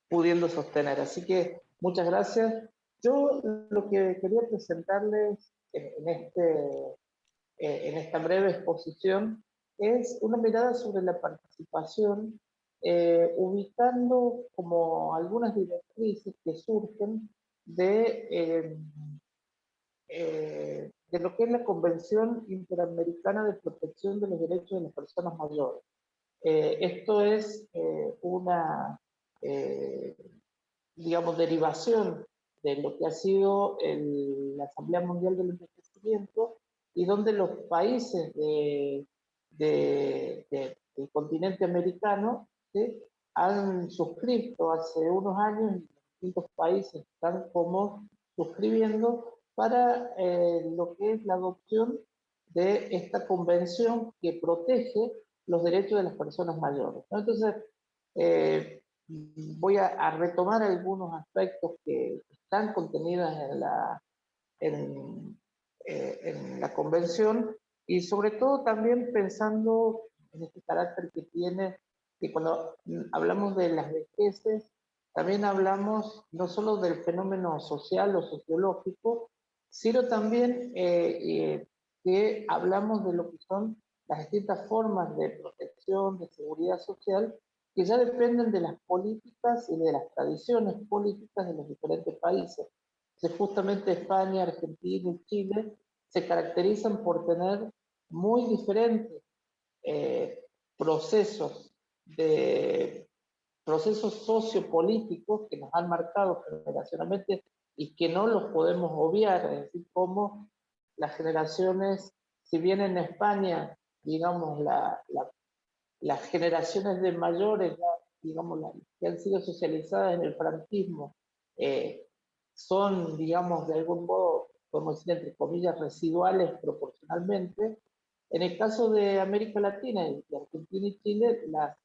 pudiendo sostener. Así que muchas gracias. Yo lo que quería presentarles en esta breve exposición es una mirada sobre la participación, ubicando como algunas directrices que surgen de lo que es la Convención Interamericana de Protección de los Derechos de las Personas Mayores. Esto es una, digamos, derivación de lo que ha sido la Asamblea Mundial del Envejecimiento y donde los países del continente americano, ¿sí?, han suscrito hace unos años, y distintos países están como suscribiendo para lo que es la adopción de esta convención que protege los derechos de las personas mayores, ¿no? Entonces, voy a retomar algunos aspectos que están contenidos en la convención y sobre todo también pensando en este carácter que tiene, que cuando hablamos de las vejeces, también hablamos no solo del fenómeno social o sociológico, sino también que hablamos de lo que son las distintas formas de protección, de seguridad social que ya dependen de las políticas y de las tradiciones políticas de los diferentes países. Entonces, justamente España, Argentina y Chile se caracterizan por tener muy diferentes procesos procesos sociopolíticos que nos han marcado generacionalmente y que no los podemos obviar, es decir, como las generaciones, si bien en España, digamos, las generaciones de mayores, digamos, que han sido socializadas en el franquismo, son, digamos, de algún modo, podemos decir, entre comillas, residuales proporcionalmente. En el caso de América Latina, de Argentina y Chile, las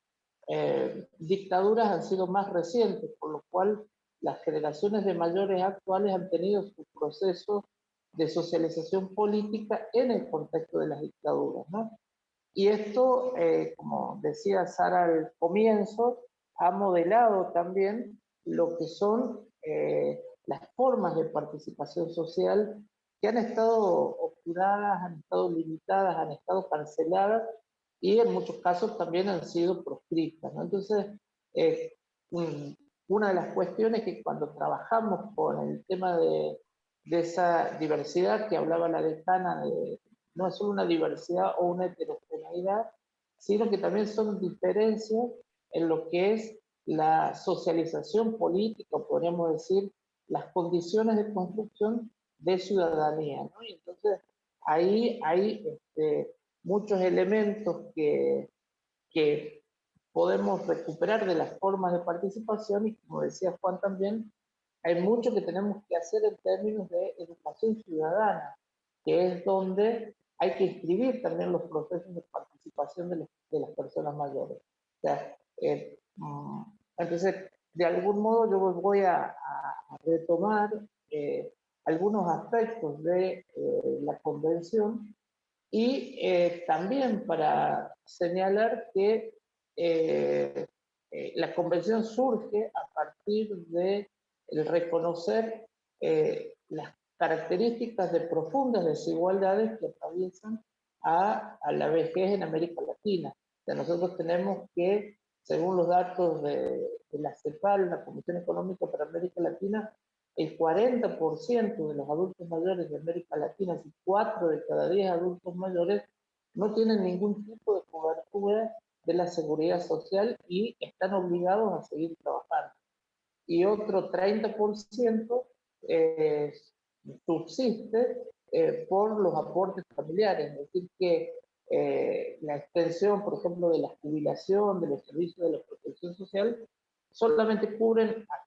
dictaduras han sido más recientes, por lo cual las generaciones de mayores actuales han tenido su proceso de socialización política en el contexto de las dictaduras, ¿no? Y esto, como decía Sara al comienzo, ha modelado también lo que son las formas de participación social que han estado obturadas, han estado limitadas, han estado canceladas y en muchos casos también han sido proscritas, ¿no? Entonces, una de las cuestiones que cuando trabajamos con el tema de esa diversidad que hablaba la decana, no es solo una diversidad o una heterogeneidad, sino que también son diferencias en lo que es la socialización política, podríamos decir, las condiciones de construcción de ciudadanía, ¿no? Y entonces ahí hay muchos elementos que podemos recuperar de las formas de participación y, como decía Juan también, hay mucho que tenemos que hacer en términos de educación ciudadana, que es donde hay que inscribir también los procesos de participación de las personas mayores. O sea, entonces, de algún modo yo voy a retomar algunos aspectos de la convención y también para señalar que la convención surge a partir de el reconocer las características de profundas desigualdades que atraviesan a la vejez en América Latina. O sea, nosotros tenemos que, según los datos de la CEPAL, la Comisión Económica para América Latina, el 40% de los adultos mayores de América Latina, es decir, 4 de cada 10 adultos mayores, no tienen ningún tipo de cobertura de la seguridad social y están obligados a seguir trabajando. Y otro 30% subsiste por los aportes familiares, es decir, que la extensión, por ejemplo, de la jubilación, de los servicios de la protección social, solamente cubren a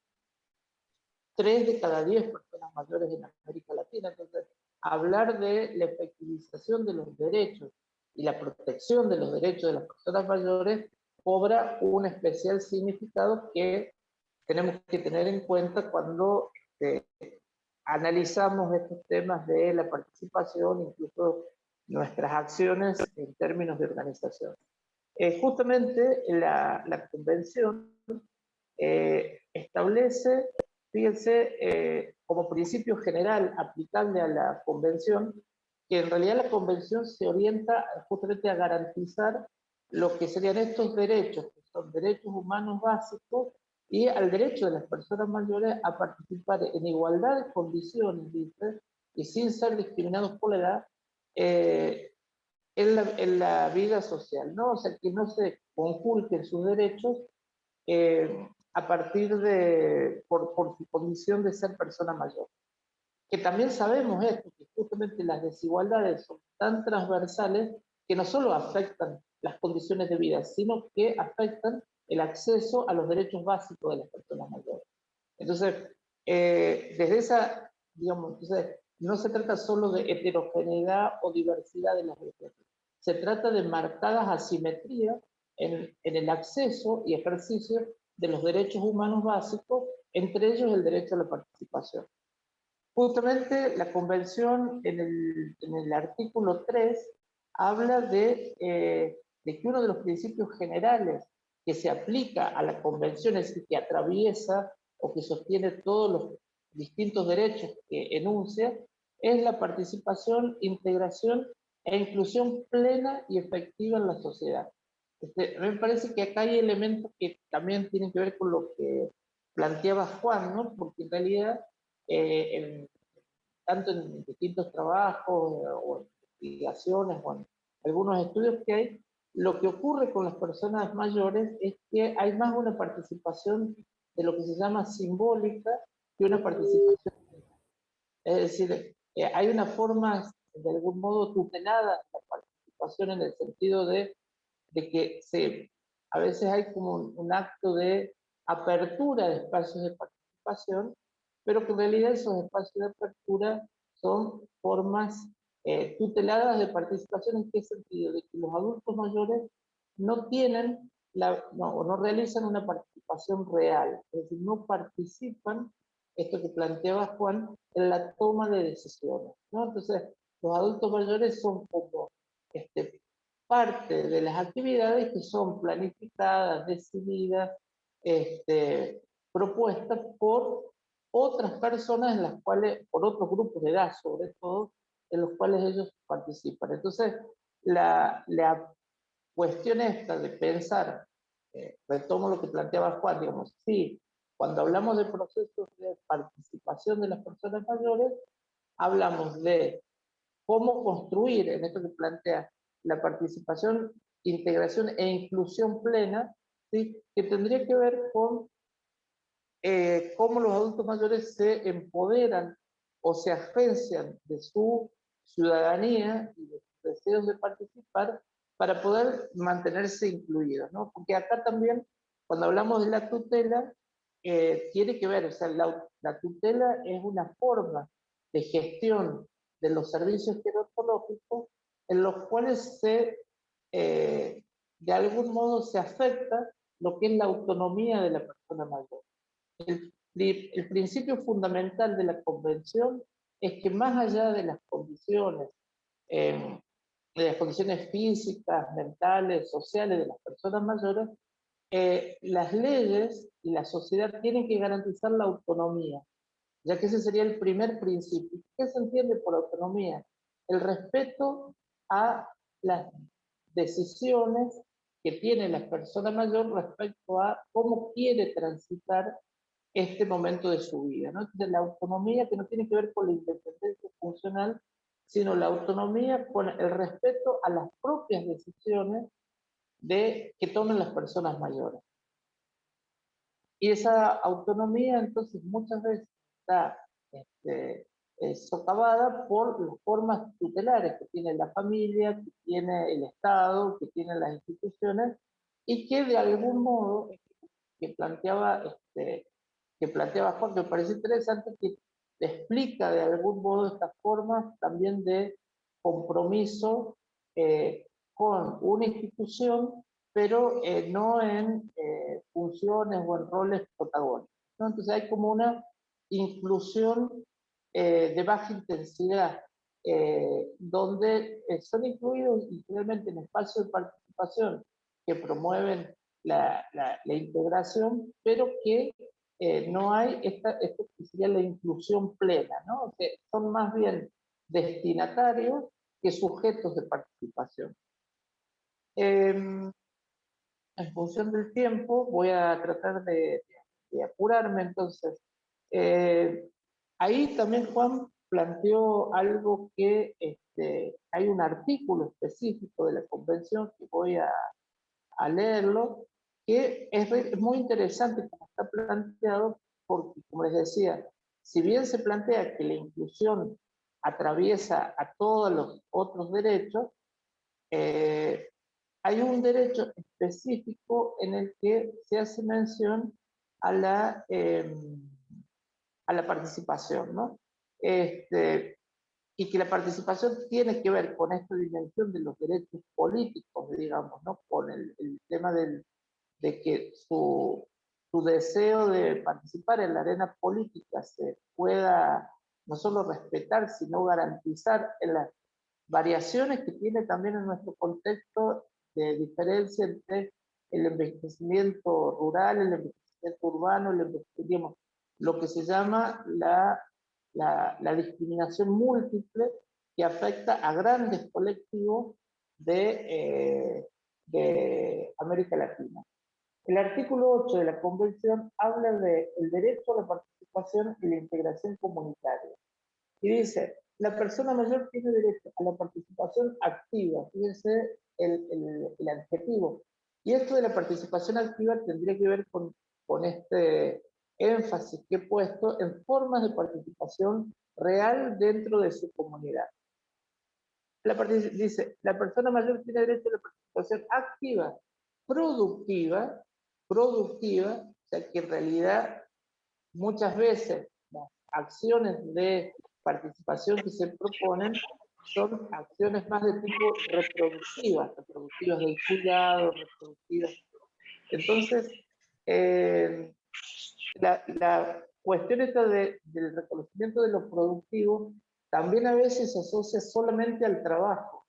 3 de cada 10 personas mayores en América Latina. Entonces, hablar de la efectivización de los derechos y la protección de los derechos de las personas mayores cobra un especial significado que tenemos que tener en cuenta cuando analizamos estos temas de la participación, incluso nuestras acciones en términos de organización. Justamente la convención establece, fíjense, como principio general aplicable a la convención, que en realidad la convención se orienta justamente a garantizar lo que serían estos derechos, que son derechos humanos básicos, y al derecho de las personas mayores a participar en igualdad de condiciones, dice, y sin ser discriminados por la edad, en la vida social, ¿no? O sea, que no se conculquen sus derechos a partir de, por su condición de ser persona mayor. Que también sabemos esto, que justamente las desigualdades son tan transversales que no solo afectan las condiciones de vida, sino que afectan el acceso a los derechos básicos de las personas mayores. Entonces, desde esa, digamos, entonces, no se trata solo de heterogeneidad o diversidad de las especies, se trata de marcadas asimetrías en el acceso y ejercicio de los derechos humanos básicos, entre ellos el derecho a la participación. Justamente la convención en el artículo 3 habla de que uno de los principios generales que se aplica a la convención, es decir, que atraviesa o que sostiene todos los distintos derechos que enuncia, es la participación, integración e inclusión plena y efectiva en la sociedad. A mí me parece que acá hay elementos que también tienen que ver con lo que planteaba Juan, ¿no? Porque en realidad, tanto en distintos trabajos o en investigaciones o en algunos estudios que hay, lo que ocurre con las personas mayores es que hay más una participación de lo que se llama simbólica que una participación. Es decir, hay una forma de algún modo tutelada de la participación en el sentido de que a veces hay como un acto de apertura de espacios de participación, pero que en realidad esos espacios de apertura son formas tuteladas de participación. ¿En qué sentido? De que los adultos mayores no tienen o no realizan una participación real, es decir, no participan, esto que planteaba Juan, en la toma de decisiones, ¿no? Entonces, los adultos mayores son como parte de las actividades que son planificadas, decididas, propuestas por otras personas en las cuales, por otros grupos de edad sobre todo, en los cuales ellos participan. Entonces, la cuestión esta de pensar, retomo lo que planteaba Juan, digamos, sí, cuando hablamos de procesos de participación de las personas mayores, hablamos de cómo construir, en esto que plantea, la participación, integración e inclusión plena, ¿sí? Que tendría que ver con cómo los adultos mayores se empoderan o se agencian de su ciudadanía y de sus deseos de participar para poder mantenerse incluidos, ¿no? Porque acá también, cuando hablamos de la tutela, tiene que ver, o sea, la tutela es una forma de gestión de los servicios gerontológicos en los cuales de algún modo se afecta lo que es la autonomía de la persona mayor. El principio fundamental de la Convención es que más allá eh, de las condiciones físicas, mentales, sociales de las personas mayores, las leyes y la sociedad tienen que garantizar la autonomía, ya que ese sería el primer principio. ¿Qué se entiende por autonomía? El respeto a las decisiones que tiene la persona mayor respecto a cómo quiere transitar este momento de su vida, ¿no? Entonces, la autonomía que no tiene que ver con la independencia funcional, sino la autonomía con el respeto a las propias decisiones que tomen las personas mayores. Y esa autonomía, entonces, muchas veces está socavada por las formas tutelares que tiene la familia, que tiene el Estado, que tienen las instituciones, y que de algún modo, que planteaba Juan, que me parece interesante, que explica de algún modo estas formas también de compromiso con una institución, pero no en funciones o en roles protagónicos, ¿no? Entonces hay como una inclusión de baja intensidad, donde son incluidos realmente en espacios de participación que promueven la integración, pero que no hay esto que sería la inclusión plena, ¿no? O sea, son más bien destinatarios que sujetos de participación. En función del tiempo, voy a tratar de apurarme, entonces. Ahí también Juan planteó algo que hay un artículo específico de la convención que voy a leerlo, que es muy interesante como está planteado, porque, como les decía, si bien se plantea que la inclusión atraviesa a todos los otros derechos, hay un derecho específico en el que se hace mención a la participación, ¿no? Y que la participación tiene que ver con esta dimensión de los derechos políticos, digamos, ¿no? Con el tema de que su deseo de participar en la arena política se pueda no solo respetar, sino garantizar en las variaciones que tiene también en nuestro contexto de diferencia entre el envejecimiento rural, el envejecimiento urbano, digamos, lo que se llama la discriminación múltiple que afecta a grandes colectivos de de América Latina. El artículo 8 de la Convención habla del derecho a la participación y la integración comunitaria. Y dice, la persona mayor tiene derecho a la participación activa, fíjense el adjetivo. Y esto de la participación activa tendría que ver con este énfasis que he puesto en formas de participación real dentro de su comunidad. Dice, la persona mayor tiene derecho a la participación activa, productiva, o sea que en realidad muchas veces las acciones de participación que se proponen son acciones más de tipo reproductivas del cuidado, reproductivas. Entonces, la cuestión esta del reconocimiento de lo productivo también a veces se asocia solamente al trabajo.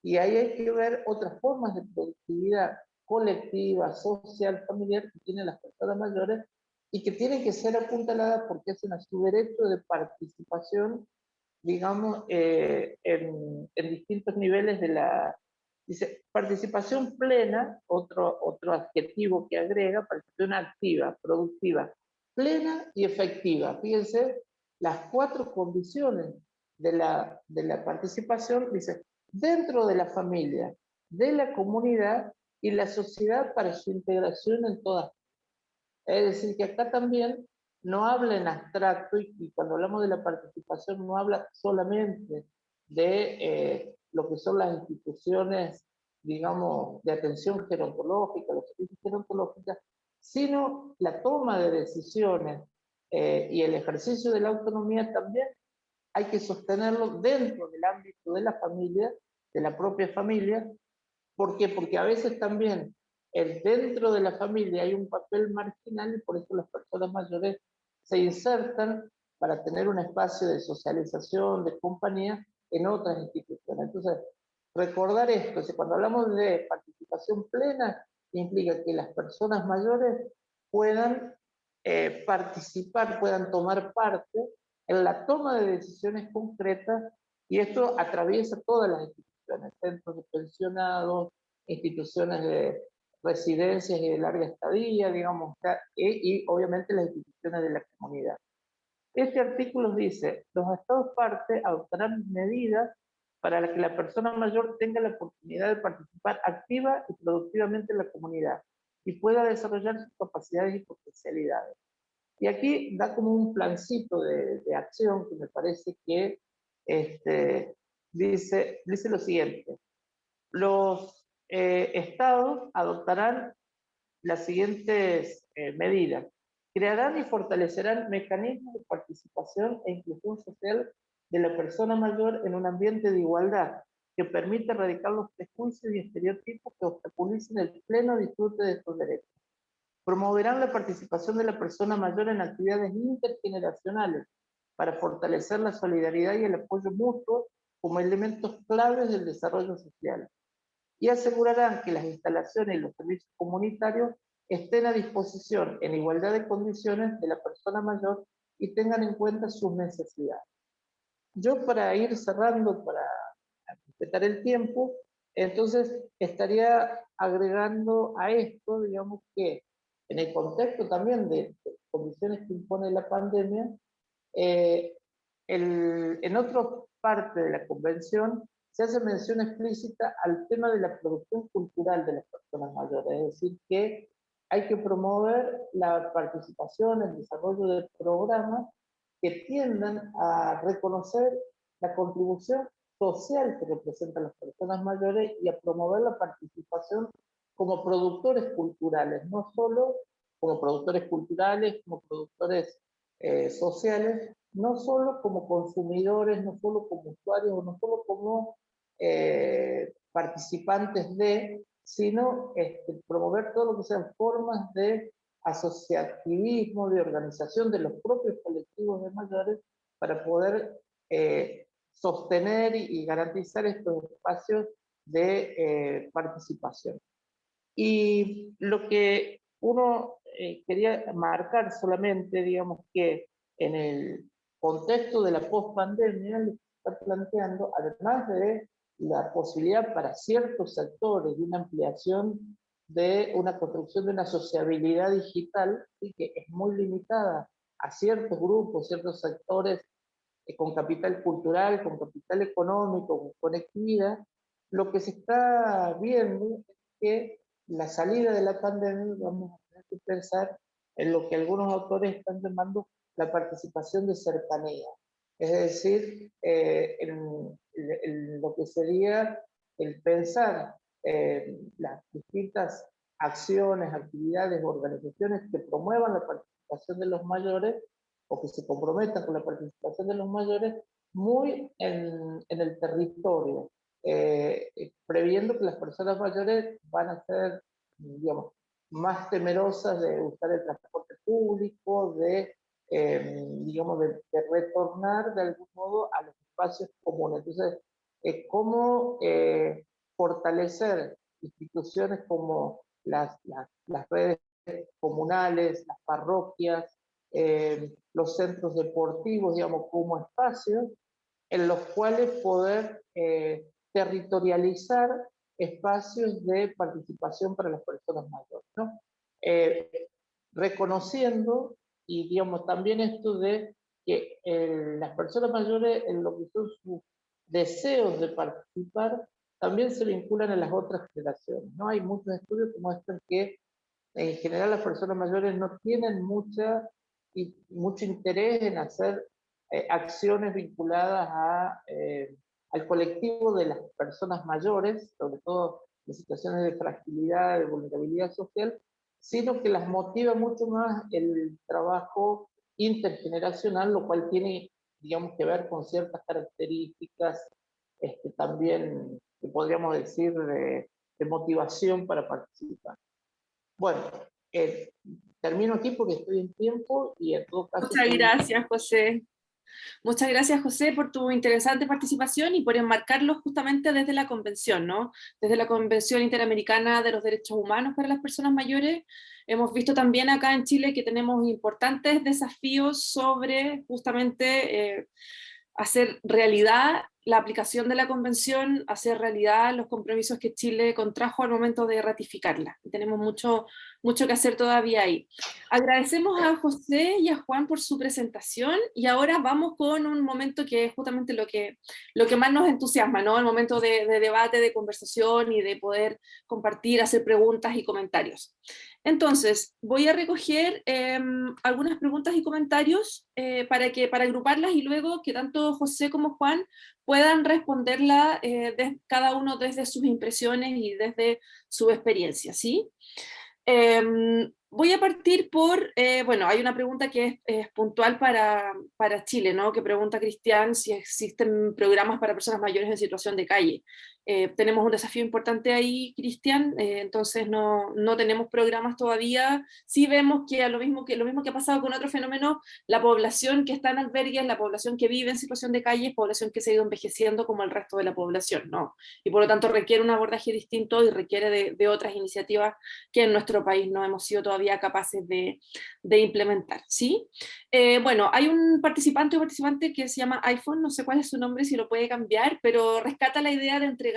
Y ahí hay que ver otras formas de productividad colectiva, social, familiar que tienen las personas mayores y que tienen que ser apuntaladas porque hacen a su derecho de participación, digamos, en distintos niveles de la... Dice, participación plena, otro adjetivo que agrega, participación activa, productiva, plena y efectiva. Fíjense, las 4 condiciones de la participación, dice, dentro de la familia, de la comunidad y la sociedad para su integración en todas. Es decir, que acá también no habla en abstracto y cuando hablamos de la participación no habla solamente de lo que son las instituciones, digamos, de atención gerontológica, los servicios gerontológicos, sino la toma de decisiones y el ejercicio de la autonomía también hay que sostenerlo dentro del ámbito de la familia, de la propia familia. ¿Por qué? Porque a veces también dentro de la familia hay un papel marginal y por eso las personas mayores se insertan para tener un espacio de socialización, de compañía en otras instituciones. Entonces, recordar esto, si cuando hablamos de participación plena, implica que las personas mayores puedan participar, puedan tomar parte en la toma de decisiones concretas y esto atraviesa todas las instituciones, centros de pensionados, instituciones de residencias y de larga estadía, digamos, y obviamente las instituciones de la comunidad. Este artículo dice, los estados parte adoptarán medidas para que la persona mayor tenga la oportunidad de participar activa y productivamente en la comunidad y pueda desarrollar sus capacidades y potencialidades. Y aquí da como un plancito de acción que me parece que dice lo siguiente. Los estados adoptarán las siguientes medidas. Crearán y fortalecerán mecanismos de participación e inclusión social de la persona mayor en un ambiente de igualdad que permita erradicar los prejuicios y estereotipos que obstaculicen el pleno disfrute de sus derechos. Promoverán la participación de la persona mayor en actividades intergeneracionales para fortalecer la solidaridad y el apoyo mutuo como elementos claves del desarrollo social. Y asegurarán que las instalaciones y los servicios comunitarios estén a disposición en igualdad de condiciones de la persona mayor y tengan en cuenta sus necesidades. Yo para ir cerrando, para respetar el tiempo, entonces estaría agregando a esto, digamos que en el contexto también de condiciones que impone la pandemia, en otra parte de la convención se hace mención explícita al tema de la producción cultural de las personas mayores, es decir, que hay que promover la participación, el desarrollo de programas que tiendan a reconocer la contribución social que representan las personas mayores y a promover la participación como productores culturales, no solo como productores culturales, como productores sociales, no solo como consumidores, no solo como usuarios, no solo como participantes de, sino promover todo lo que sean formas de asociativismo, de organización de los propios colectivos de mayores para poder sostener y garantizar estos espacios de participación. Y lo que uno quería marcar solamente, digamos que en el contexto de la pospandemia, lo que se está planteando, además de la posibilidad para ciertos sectores de una ampliación de una construcción de una sociabilidad digital, ¿sí? Que es muy limitada a ciertos grupos, ciertos sectores con capital cultural, con capital económico, con conectividad. Lo que se está viendo es que la salida de la pandemia, vamos a tener que pensar en lo que algunos autores están llamando la participación de cercanía, es decir, en lo que sería el pensar las distintas acciones, actividades, organizaciones que promuevan la participación de los mayores o que se comprometan con la participación de los mayores muy en el territorio, previendo que las personas mayores van a ser, digamos, más temerosas de usar el transporte público, digamos, de retornar de algún modo a los espacios comunes. Entonces, ¿cómo fortalecer instituciones como las redes comunales, las parroquias, los centros deportivos, digamos, como espacios en los cuales poder territorializar espacios de participación para las personas mayores, ¿no? Reconociendo, y digamos también esto de que las personas mayores en lo que son sus deseos de participar también se vinculan a las otras generaciones, ¿no? Hay muchos estudios que muestran que en general las personas mayores no tienen mucho interés en hacer acciones vinculadas al colectivo de las personas mayores, sobre todo en situaciones de fragilidad, de vulnerabilidad social, sino que las motiva mucho más el trabajo intergeneracional, lo cual tiene, digamos, que ver con ciertas características también, que podríamos decir, de motivación para participar. Bueno, termino aquí porque estoy en tiempo y en todo caso... Muchas gracias, José. Muchas gracias, José, por tu interesante participación y por enmarcarlo justamente desde la Convención, ¿no? Desde la Convención Interamericana de los Derechos Humanos para las Personas Mayores. Hemos visto también acá en Chile que tenemos importantes desafíos sobre justamente hacer realidad la aplicación de la Convención, hacer realidad los compromisos que Chile contrajo al momento de ratificarla. Tenemos mucho que hacer todavía ahí. Agradecemos a José y a Juan por su presentación y ahora vamos con un momento que es justamente lo que más nos entusiasma, ¿no? El momento de debate, de conversación y de poder compartir, hacer preguntas y comentarios. Entonces, voy a recoger algunas preguntas y comentarios para agruparlas y luego que tanto José como Juan puedan responderla cada uno desde sus impresiones y desde su experiencia, ¿sí? Voy a partir por, bueno, hay una pregunta que es puntual para Chile, ¿no? Que pregunta Cristian si existen programas para personas mayores en situación de calle. Tenemos un desafío importante ahí, Cristian, entonces no tenemos programas todavía. Sí vemos que lo mismo que ha pasado con otro fenómeno, la población que está en albergues, la población que vive en situación de calle, es población que se ha ido envejeciendo como el resto de la población, ¿no? Y por lo tanto requiere un abordaje distinto y requiere de otras iniciativas que en nuestro país no hemos sido todavía capaces de implementar, ¿sí? Bueno, hay un participante o participante que se llama iPhone, no sé cuál es su nombre, si lo puede cambiar, pero rescata la idea de entregar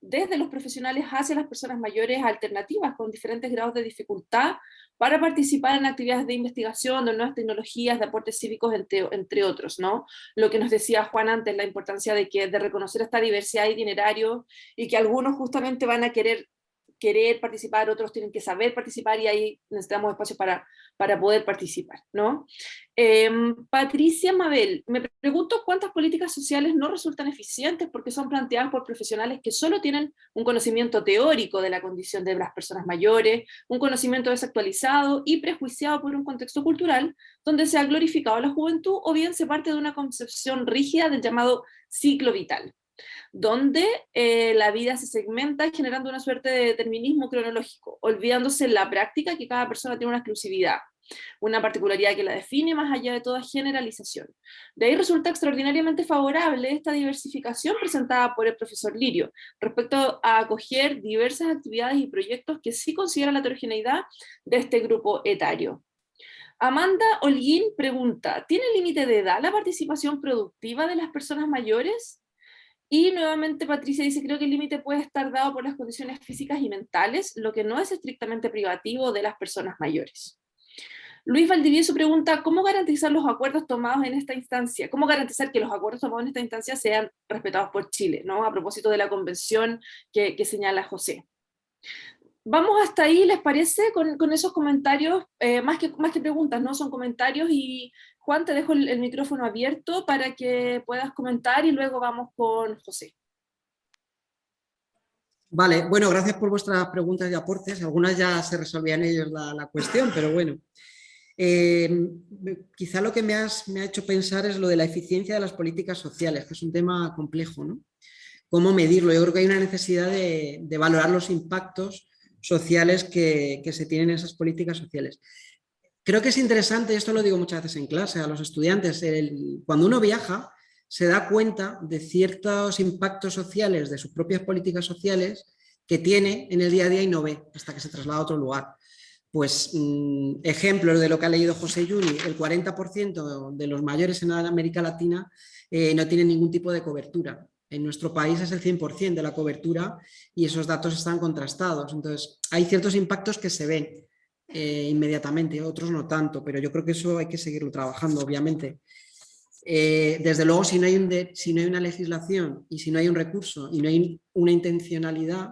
desde los profesionales hacia las personas mayores alternativas con diferentes grados de dificultad para participar en actividades de investigación, de nuevas tecnologías, de aportes cívicos, entre otros, ¿no? Lo que nos decía Juan antes, la importancia de reconocer esta diversidad de itinerarios y que algunos justamente van a querer participar, otros tienen que saber participar y ahí necesitamos espacios para poder participar, ¿no? Patricia Mabel, me pregunto cuántas políticas sociales no resultan eficientes porque son planteadas por profesionales que solo tienen un conocimiento teórico de la condición de las personas mayores, un conocimiento desactualizado y prejuiciado por un contexto cultural donde se ha glorificado la juventud o bien se parte de una concepción rígida del llamado ciclo vital, donde la vida se segmenta generando una suerte de determinismo cronológico, olvidándose en la práctica que cada persona tiene una exclusividad, una particularidad que la define más allá de toda generalización. De ahí resulta extraordinariamente favorable esta diversificación presentada por el profesor Lirio, respecto a acoger diversas actividades y proyectos que sí consideran la heterogeneidad de este grupo etario. Amanda Holguín pregunta, ¿tiene límite de edad la participación productiva de las personas mayores? Y nuevamente Patricia dice, creo que el límite puede estar dado por las condiciones físicas y mentales, lo que no es estrictamente privativo de las personas mayores. Luis Valdivieso pregunta, ¿cómo garantizar los acuerdos tomados en esta instancia? ¿Cómo garantizar que los acuerdos tomados en esta instancia sean respetados por Chile, ¿no? A propósito de la convención que señala José. Vamos hasta ahí, ¿les parece? Con esos comentarios, más que preguntas, ¿no? Son comentarios y Juan, te dejo el micrófono abierto para que puedas comentar y luego vamos con José. Vale, bueno, gracias por vuestras preguntas y aportes. Algunas ya se resolvían ellos la cuestión, pero bueno. Quizá lo que me ha hecho pensar es lo de la eficiencia de las políticas sociales, que es un tema complejo, ¿no? ¿Cómo medirlo? Yo creo que hay una necesidad de valorar los impactos sociales que se tienen en esas políticas sociales. Creo que es interesante, esto lo digo muchas veces en clase a los estudiantes, cuando uno viaja se da cuenta de ciertos impactos sociales de sus propias políticas sociales que tiene en el día a día y no ve hasta que se traslada a otro lugar. Pues ejemplos de lo que ha leído José Yuri, el 40% de los mayores en América Latina no tienen ningún tipo de cobertura. En nuestro país es el 100% de la cobertura y esos datos están contrastados. Entonces, hay ciertos impactos que se ven inmediatamente, otros no tanto, pero yo creo que eso hay que seguirlo trabajando, obviamente. Desde luego, si no hay una legislación y si no hay un recurso y no hay una intencionalidad,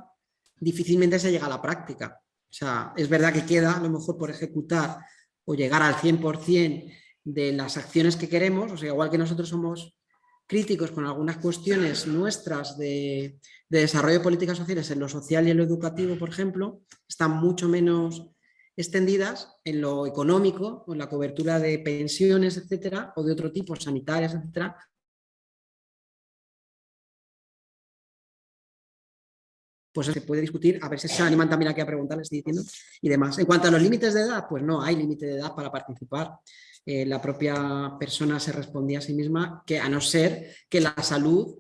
difícilmente se llega a la práctica. O sea, es verdad que queda a lo mejor por ejecutar o llegar al 100% de las acciones que queremos, o sea, igual que nosotros somos críticos con algunas cuestiones nuestras de desarrollo de políticas sociales en lo social y en lo educativo, por ejemplo, están mucho menos extendidas en lo económico, en la cobertura de pensiones, etcétera, o de otro tipo, sanitarias, etcétera. Pues se puede discutir, a ver si se animan también aquí a preguntar, les estoy diciendo, y demás. En cuanto a los límites de edad, pues no hay límite de edad para participar. La propia persona se respondía a sí misma que a no ser que la salud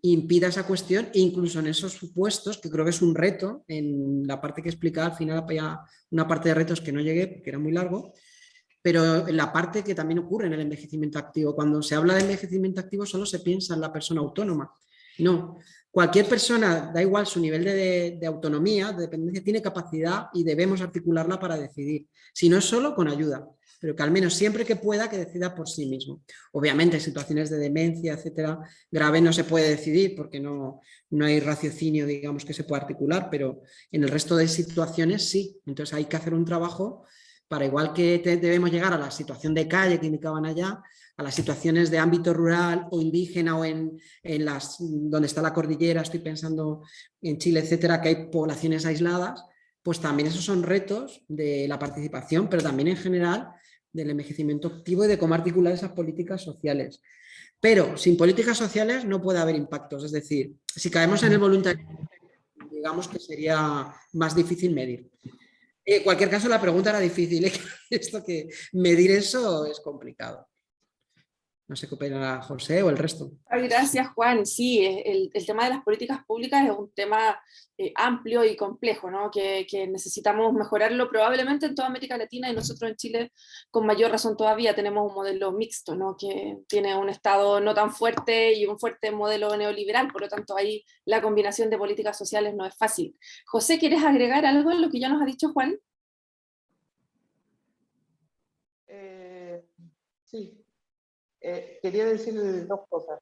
impida esa cuestión, e incluso en esos supuestos, que creo que es un reto, en la parte que explicaba al final había una parte de retos que no llegué porque era muy largo, pero en la parte que también ocurre en el envejecimiento activo. Cuando se habla de envejecimiento activo solo se piensa en la persona autónoma. No, cualquier persona, da igual su nivel de autonomía, de dependencia, tiene capacidad y debemos articularla para decidir. Si no es solo, con ayuda, pero que al menos siempre que pueda, que decida por sí mismo. Obviamente, en situaciones de demencia, etcétera, grave no se puede decidir porque no hay raciocinio, digamos, que se pueda articular, pero en el resto de situaciones sí. Entonces hay que hacer un trabajo para, igual que debemos llegar a la situación de calle que indicaban allá, a las situaciones de ámbito rural o indígena o en las donde está la cordillera, estoy pensando en Chile, etcétera, que hay poblaciones aisladas, pues también esos son retos de la participación, pero también en general del envejecimiento activo y de cómo articular esas políticas sociales. Pero sin políticas sociales no puede haber impactos, es decir, si caemos en el voluntariado, digamos que sería más difícil medir. En cualquier caso, la pregunta era difícil, esto que medir eso es complicado. No sé qué opinará José o el resto. Gracias, Juan. Sí, el tema de las políticas públicas es un tema amplio y complejo, ¿no? Que necesitamos mejorarlo probablemente en toda América Latina, y nosotros en Chile con mayor razón todavía tenemos un modelo mixto, ¿no? Que tiene un Estado no tan fuerte y un fuerte modelo neoliberal, por lo tanto ahí la combinación de políticas sociales no es fácil. José, ¿quieres agregar algo en lo que ya nos ha dicho Juan? Sí. Quería decir dos cosas.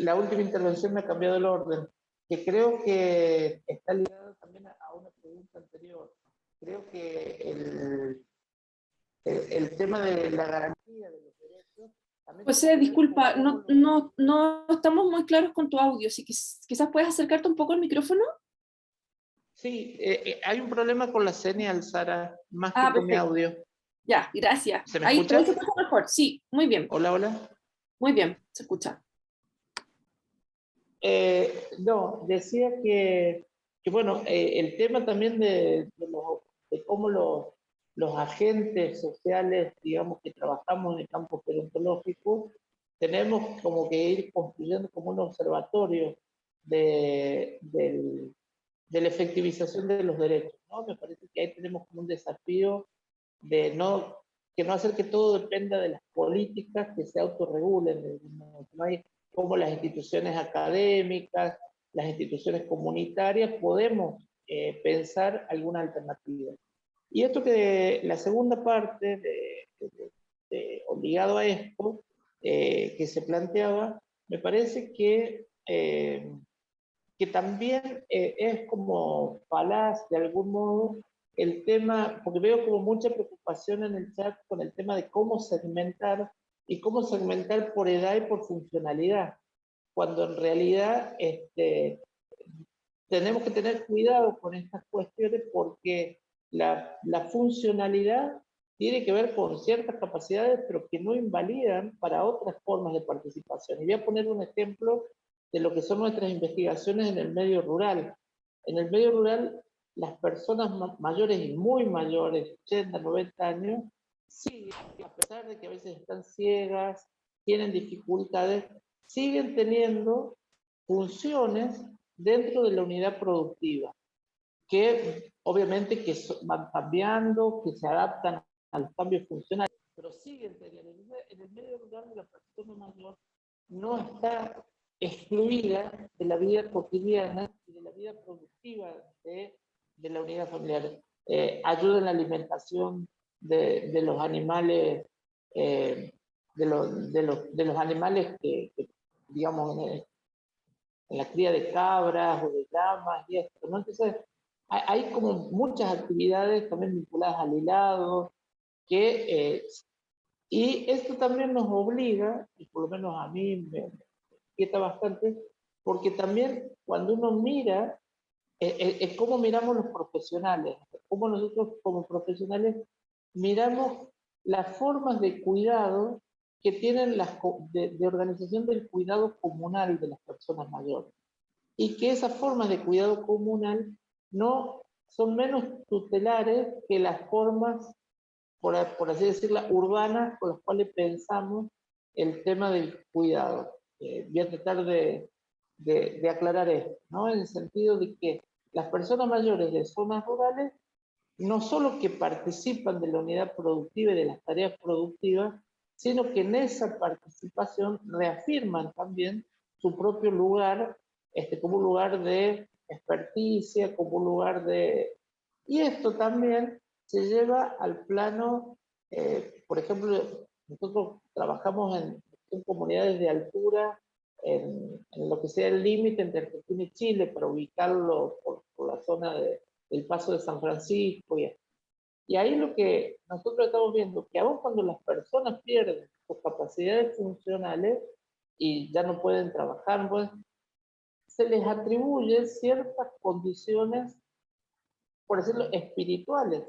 La última intervención me ha cambiado el orden, que creo que está ligado también a una pregunta anterior. Creo que el tema de la garantía de los derechos... José, disculpa, no estamos muy claros con tu audio, si quizás puedes acercarte un poco al micrófono. Sí, hay un problema con la señal, Sara, más que con mi Perfecto. audio. Ya, gracias. ¿Se me Ahí escucha? se escucha mejor, sí, muy bien. Hola, hola. Muy bien, se escucha. No, decía que bueno, el tema también de cómo los agentes sociales, digamos, que trabajamos en el campo gerontológico, tenemos como que ir construyendo como un observatorio de la efectivización de los derechos, ¿no? Me parece que ahí tenemos como un desafío de que no hacer que todo dependa de las políticas que se autorregulen, no hay cómo las instituciones académicas, las instituciones comunitarias podemos pensar alguna alternativa. Y esto que la segunda parte, ligado a esto, que se planteaba, me parece que también es como falaz de algún modo el tema, porque veo como mucha preocupación en el chat con el tema de cómo segmentar, y cómo segmentar por edad y por funcionalidad, cuando en realidad tenemos que tener cuidado con estas cuestiones, porque la funcionalidad tiene que ver con ciertas capacidades, pero que no invalidan para otras formas de participación. Y voy a poner un ejemplo de lo que son nuestras investigaciones en el medio rural. En el medio rural, las personas mayores y muy mayores, 80, 90 años, siguen, a pesar de que a veces están ciegas, tienen dificultades, siguen teniendo funciones dentro de la unidad productiva, que obviamente que van cambiando, que se adaptan a los cambios funcionales, pero siguen teniendo. En el medio rural, la persona mayor no está excluida de la vida cotidiana y de la vida productiva de la unidad familiar. Ayuda en la alimentación de los animales, de los animales que digamos, en la cría de cabras o de llamas y esto, ¿no? Entonces, hay como muchas actividades también vinculadas al hilado, y esto también nos obliga, y por lo menos a mí me inquieta bastante, porque también cuando uno mira, es cómo miramos los profesionales, cómo nosotros como profesionales miramos las formas de cuidado que tienen de organización del cuidado comunal de las personas mayores. Y que esas formas de cuidado comunal no son menos tutelares que las formas, por así decirlo, urbanas con las cuales pensamos el tema del cuidado. Voy a tratar de aclarar esto, ¿no? En el sentido de que las personas mayores de zonas rurales no solo que participan de la unidad productiva y de las tareas productivas, sino que en esa participación reafirman también su propio lugar, como un lugar de experticia, como un lugar de... Y esto también se lleva al plano, por ejemplo, nosotros trabajamos en comunidades de altura, en lo que sea el límite entre Argentina y Chile, para ubicarlo por la zona del Paso de San Francisco. Y ahí lo que nosotros estamos viendo, que aun cuando las personas pierden sus capacidades funcionales y ya no pueden trabajar, pues, se les atribuye ciertas condiciones, por decirlo, espirituales.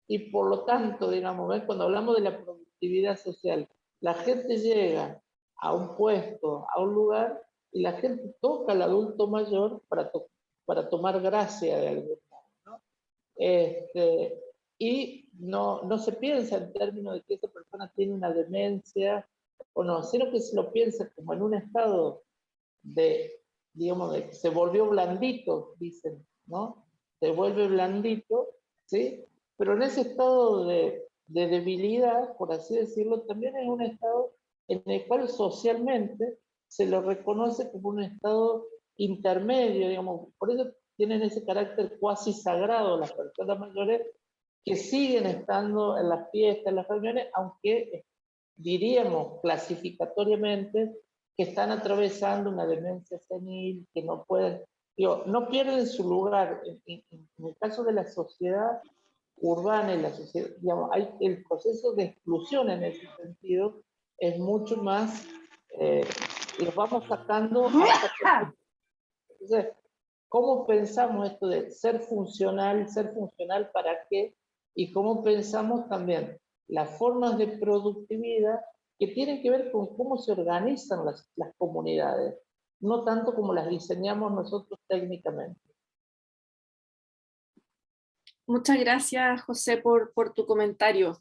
Y por lo tanto, digamos, ¿ves? Cuando hablamos de la productividad social, la gente llega a un puesto, a un lugar, y la gente toca al adulto mayor para tomar gracia de algún modo, ¿no? Y no se piensa en términos de que esa persona tiene una demencia o no, sino que se lo piensa como en un estado digamos, de que se volvió blandito, dicen, ¿no? Se vuelve blandito, ¿sí? Pero en ese estado de debilidad, por así decirlo, también es un estado en el cual socialmente se lo reconoce como un estado intermedio, digamos, por eso tienen ese carácter cuasi sagrado las personas mayores, que siguen estando en las fiestas, en las reuniones, aunque diríamos clasificatoriamente que están atravesando una demencia senil, que no pueden, no pierden su lugar. En el caso de la sociedad urbana y la sociedad, digamos, el proceso de exclusión en ese sentido es mucho más, los vamos sacando hasta... Entonces, ¿cómo pensamos esto de ser funcional para qué? Y cómo pensamos también las formas de productividad que tienen que ver con cómo se organizan las comunidades, no tanto como las diseñamos nosotros técnicamente. Muchas gracias, José, por tu comentario.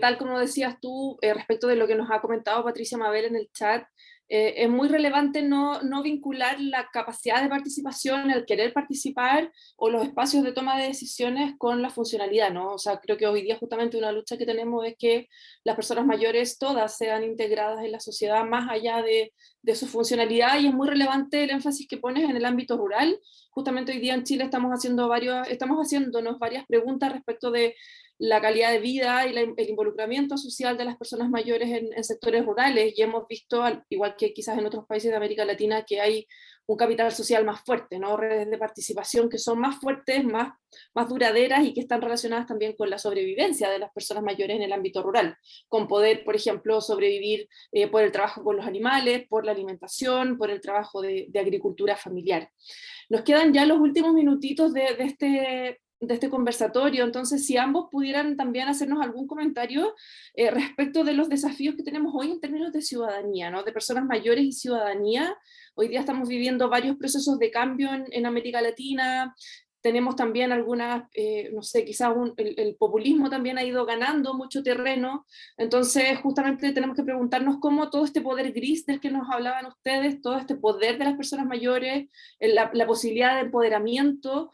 Tal como decías tú, respecto de lo que nos ha comentado Patricia Mabel en el chat, es muy relevante no vincular la capacidad de participación, el querer participar o los espacios de toma de decisiones con la funcionalidad, ¿no? O sea, creo que hoy día justamente una lucha que tenemos es que las personas mayores todas sean integradas en la sociedad más allá de su funcionalidad, y es muy relevante el énfasis que pones en el ámbito rural. Justamente hoy día en Chile estamos haciéndonos varias preguntas respecto de la calidad de vida y el involucramiento social de las personas mayores en sectores rurales, y hemos visto, igual que quizás en otros países de América Latina, que hay un capital social más fuerte, ¿no? Redes de participación que son más fuertes, más duraderas, y que están relacionadas también con la sobrevivencia de las personas mayores en el ámbito rural, con poder, por ejemplo, sobrevivir por el trabajo con los animales, por la alimentación, por el trabajo de agricultura familiar. Nos quedan ya los últimos minutitos de este conversatorio, entonces si ambos pudieran también hacernos algún comentario respecto de los desafíos que tenemos hoy en términos de ciudadanía, ¿no? De personas mayores y ciudadanía. Hoy día estamos viviendo varios procesos de cambio en América Latina. Tenemos también algunas, no sé, quizás el populismo también ha ido ganando mucho terreno, entonces justamente tenemos que preguntarnos cómo todo este poder gris del que nos hablaban ustedes, todo este poder de las personas mayores, la posibilidad de empoderamiento,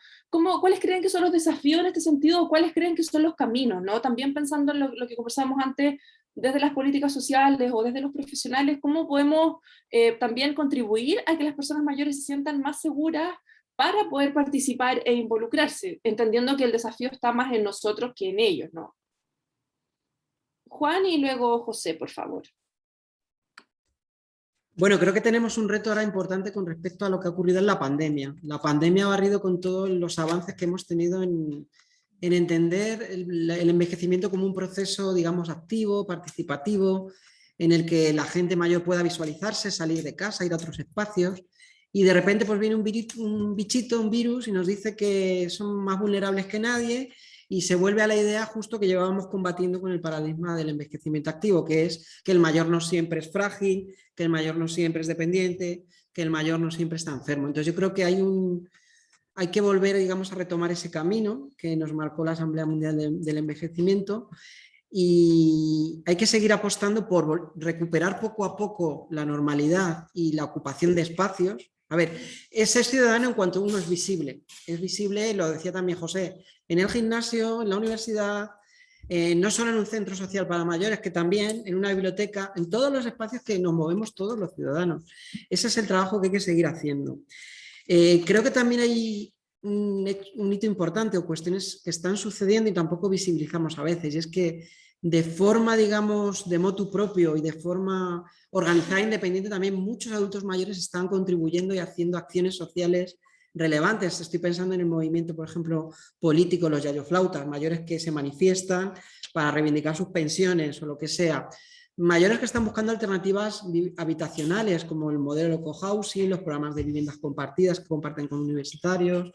¿cuáles creen que son los desafíos en este sentido, o cuáles creen que son los caminos, ¿no? También pensando en lo que conversábamos antes, desde las políticas sociales o desde los profesionales, ¿cómo podemos también contribuir a que las personas mayores se sientan más seguras para poder participar e involucrarse, entendiendo que el desafío está más en nosotros que en ellos, ¿no? Juan y luego José, por favor. Bueno, creo que tenemos un reto ahora importante con respecto a lo que ha ocurrido en la pandemia. La pandemia ha barrido con todos los avances que hemos tenido en entender el envejecimiento como un proceso, digamos, activo, participativo, en el que la gente mayor pueda visualizarse, salir de casa, ir a otros espacios. Y de repente pues viene un bichito, un virus, y nos dice que son más vulnerables que nadie, y se vuelve a la idea justo que llevábamos combatiendo con el paradigma del envejecimiento activo, que es que el mayor no siempre es frágil, que el mayor no siempre es dependiente, que el mayor no siempre está enfermo. Entonces yo creo que hay que volver, digamos, a retomar ese camino que nos marcó la Asamblea Mundial del Envejecimiento, y hay que seguir apostando por recuperar poco a poco la normalidad y la ocupación de espacios. A ver, es ser ciudadano en cuanto uno es visible, lo decía también José, en el gimnasio, en la universidad, no solo en un centro social para mayores, que también en una biblioteca, en todos los espacios que nos movemos todos los ciudadanos. Ese es el trabajo que hay que seguir haciendo. Creo que también hay un hito importante, o cuestiones que están sucediendo y tampoco visibilizamos a veces, y es que de forma, digamos, de motu propio y de forma organizada, independiente, también muchos adultos mayores están contribuyendo y haciendo acciones sociales relevantes. Estoy pensando en el movimiento, por ejemplo, político, los yayoflautas, mayores que se manifiestan para reivindicar sus pensiones o lo que sea. Mayores que están buscando alternativas habitacionales, como el modelo cohousing, los programas de viviendas compartidas que comparten con universitarios.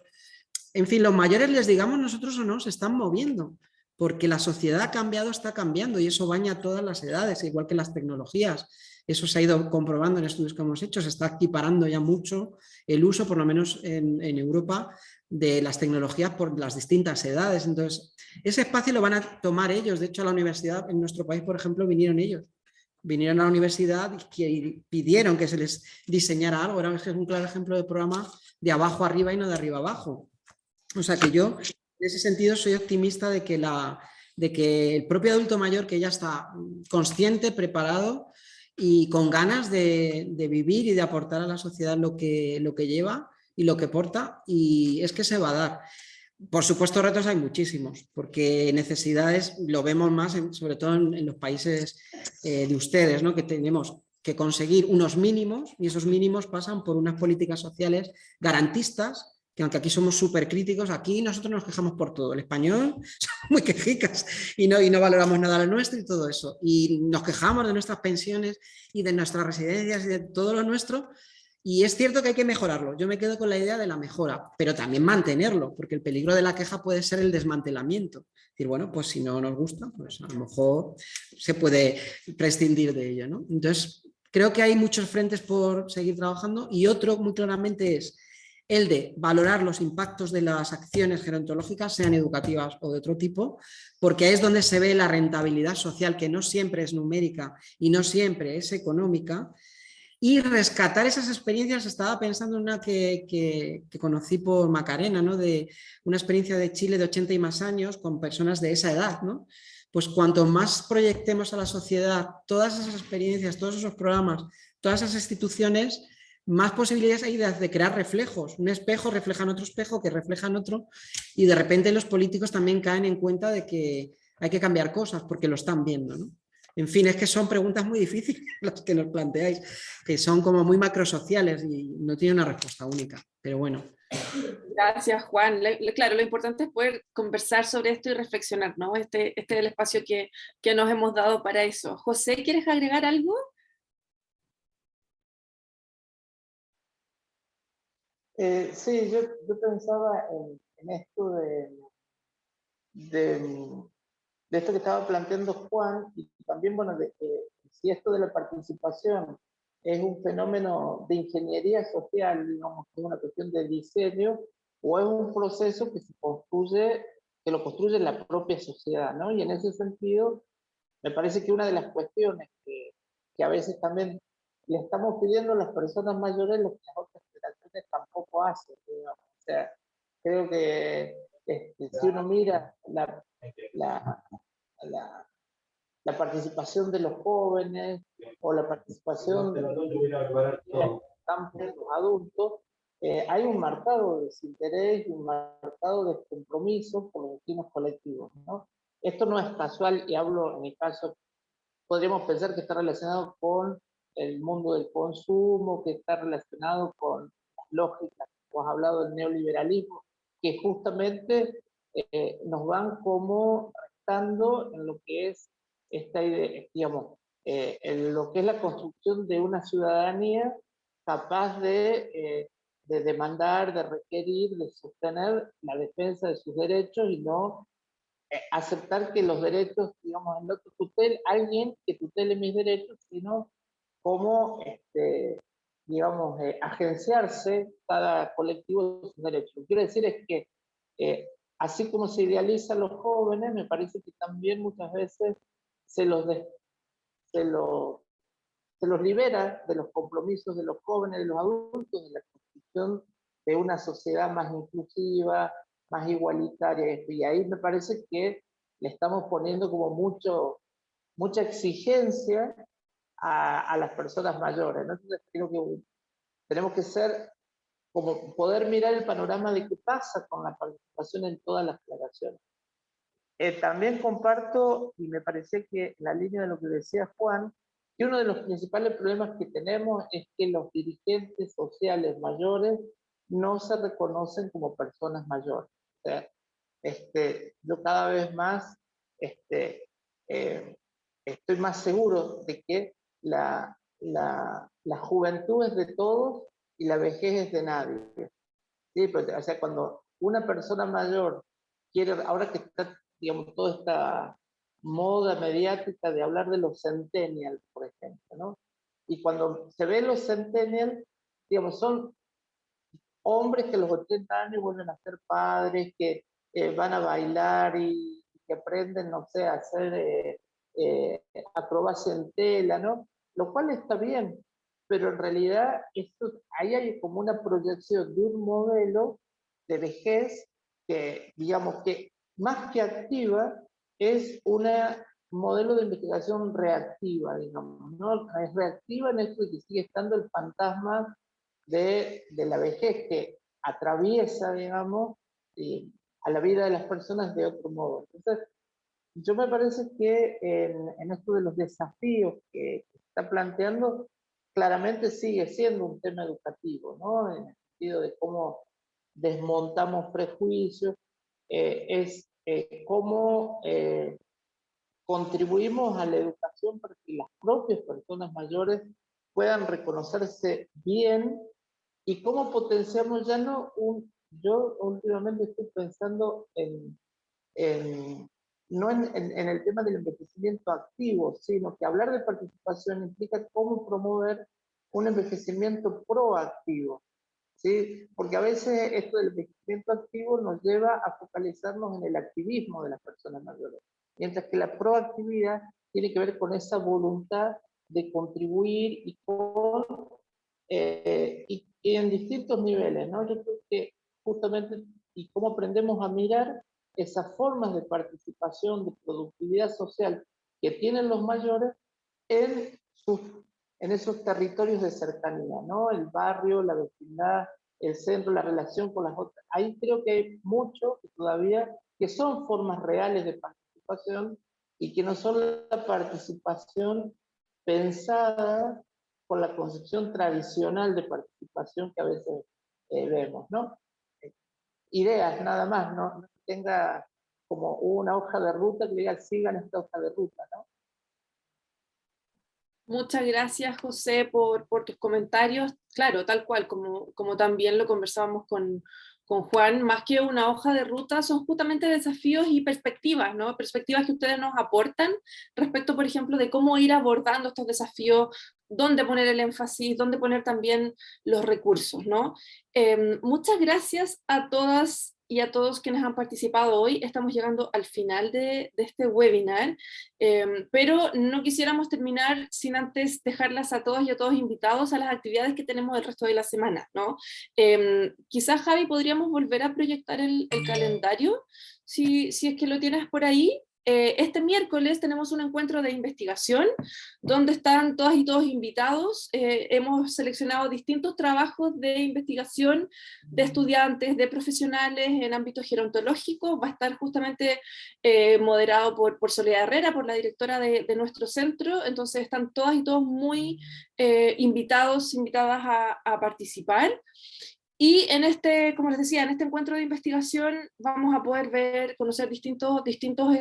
En fin, los mayores, les digamos nosotros o no, se están moviendo, porque la sociedad ha cambiado, está cambiando, y eso baña a todas las edades, igual que las tecnologías. Eso se ha ido comprobando en estudios que hemos hecho, se está equiparando ya mucho el uso, por lo menos en Europa, de las tecnologías por las distintas edades. Entonces, ese espacio lo van a tomar ellos. De hecho, a la universidad, en nuestro país, por ejemplo, vinieron ellos. Vinieron a la universidad y pidieron que se les diseñara algo. Era un claro ejemplo de programa de abajo arriba y no de arriba abajo. O sea que yo, en ese sentido, soy optimista de que el propio adulto mayor, que ya está consciente, preparado y con ganas de vivir y de aportar a la sociedad lo que lleva y lo que porta, y es que se va a dar. Por supuesto, retos hay muchísimos, porque necesidades lo vemos más, sobre todo en los países de ustedes, ¿no? Que tenemos que conseguir unos mínimos, y esos mínimos pasan por unas políticas sociales garantistas, que aunque aquí somos súper críticos, aquí nosotros nos quejamos por todo. El español somos muy quejicas y no valoramos nada lo nuestro y todo eso. Y nos quejamos de nuestras pensiones y de nuestras residencias y de todo lo nuestro. Y es cierto que hay que mejorarlo. Yo me quedo con la idea de la mejora, pero también mantenerlo, porque el peligro de la queja puede ser el desmantelamiento. Es decir, bueno, pues si no nos gusta, pues a lo mejor se puede prescindir de ello, ¿no? Entonces, creo que hay muchos frentes por seguir trabajando, y otro muy claramente es el de valorar los impactos de las acciones gerontológicas, sean educativas o de otro tipo, porque ahí es donde se ve la rentabilidad social, que no siempre es numérica y no siempre es económica, y rescatar esas experiencias. Estaba pensando en una que conocí por Macarena, ¿no? De una experiencia de Chile de 80 y más años con personas de esa edad, ¿no? Pues cuanto más proyectemos a la sociedad todas esas experiencias, todos esos programas, todas esas instituciones, más posibilidades hay de crear reflejos. Un espejo refleja en otro espejo, que refleja en otro, y de repente los políticos también caen en cuenta de que hay que cambiar cosas porque lo están viendo, ¿no? En fin, es que son preguntas muy difíciles las que nos planteáis, que son como muy macrosociales y no tienen una respuesta única, pero bueno. Gracias, Juan. Claro, lo importante es poder conversar sobre esto y reflexionar, ¿no? Este es el espacio que nos hemos dado para eso. José, ¿quieres agregar algo? Sí, yo pensaba en esto de, de esto que estaba planteando Juan, y también, bueno, de que si esto de la participación es un fenómeno de ingeniería social, digamos, que es una cuestión de diseño, o es un proceso que se construye, que lo construye la propia sociedad, ¿no? Y en ese sentido, me parece que una de las cuestiones que a veces también le estamos pidiendo a las personas mayores, lo que las otras generaciones tampoco hacen, digamos. O sea, creo que si uno mira la, la, la participación de los jóvenes o la participación de los adultos, hay un marcado desinterés y un marcado descompromiso por los destinos colectivos, ¿no? Esto no es casual, y hablo en mi caso, podríamos pensar que está relacionado con el mundo del consumo, que está relacionado con las lógicas, vos has hablado del neoliberalismo, que justamente nos van como restando en lo que es esta idea, digamos, en lo que es la construcción de una ciudadanía capaz de demandar, de requerir, de sostener la defensa de sus derechos y no aceptar que los derechos, digamos, no alguien que tutele mis derechos, sino cómo, digamos, agenciarse cada colectivo de sus derechos. Lo que quiero decir es que, así como se idealiza a los jóvenes, me parece que también muchas veces se los, se los, se los libera de los compromisos de los jóvenes, de los adultos, de la construcción de una sociedad más inclusiva, más igualitaria. Y ahí me parece que le estamos poniendo como mucha exigencia a las personas mayores, ¿no? Entonces creo que tenemos que ser, como poder mirar el panorama de qué pasa con la participación en todas las generaciones. También comparto, y me parece que en la línea de lo que decía Juan, que uno de los principales problemas que tenemos es que los dirigentes sociales mayores no se reconocen como personas mayores. O sea, yo cada vez más eh, estoy más seguro de que la juventud es de todos y la vejez es de nadie. ¿Sí? Pero, o sea, cuando una persona mayor quiere, ahora que está, digamos, toda esta moda mediática de hablar de los centennials, por ejemplo, ¿no? Y cuando se ve los centennials, digamos, son hombres que a los 80 años vuelven a ser padres, que van a bailar y que aprenden, no sé, a hacer acrobacia en tela, ¿no? Lo cual está bien, pero en realidad ahí hay como una proyección de un modelo de vejez que, digamos, que más que activa, es un modelo de investigación reactiva, digamos, ¿no? Es reactiva en esto de que sigue estando el fantasma de la vejez que atraviesa, digamos, a la vida de las personas de otro modo. Entonces, yo me parece que en esto de los desafíos que está planteando, claramente sigue siendo un tema educativo, ¿no? En el sentido de cómo desmontamos prejuicios, es cómo contribuimos a la educación para que las propias personas mayores puedan reconocerse bien y cómo potenciamos ya no yo últimamente estoy pensando no en el tema del envejecimiento activo, sino que hablar de participación implica cómo promover un envejecimiento proactivo, ¿sí? Porque a veces esto del envejecimiento activo nos lleva a focalizarnos en el activismo de las personas mayores, mientras que la proactividad tiene que ver con esa voluntad de contribuir y en distintos niveles, ¿no? Yo creo que justamente, y cómo aprendemos a mirar esas formas de participación, de productividad social que tienen los mayores en esos territorios de cercanía, ¿no? El barrio, la vecindad, el centro, la relación con las otras. Ahí creo que hay mucho todavía que son formas reales de participación y que no son la participación pensada con la concepción tradicional de participación que a veces vemos, ¿no? Ideas nada más, no tenga como una hoja de ruta que diga sigan esta hoja de ruta, ¿no? Muchas gracias, José, por tus comentarios. Claro, tal cual, como también lo conversábamos con Juan, más que una hoja de ruta, son justamente desafíos y perspectivas, ¿no? Perspectivas que ustedes nos aportan respecto, por ejemplo, de cómo ir abordando estos desafíos, dónde poner el énfasis, dónde poner también los recursos, ¿no? Muchas gracias a todas y a todos quienes han participado hoy. Estamos llegando al final de este webinar, pero no quisiéramos terminar sin antes dejarlas a todas y a todos invitados a las actividades que tenemos el resto de la semana, ¿no? Quizás, Javi, podríamos volver a proyectar el calendario, si es que lo tienes por ahí. Este miércoles tenemos un encuentro de investigación donde están todas y todos invitados. Hemos seleccionado distintos trabajos de investigación de estudiantes, de profesionales en ámbito gerontológico. Va a estar justamente moderado por Soledad Herrera, por la directora de nuestro centro. Entonces están todas y todos muy invitadas a participar. Y en como les decía, en este encuentro de investigación vamos a poder conocer distintos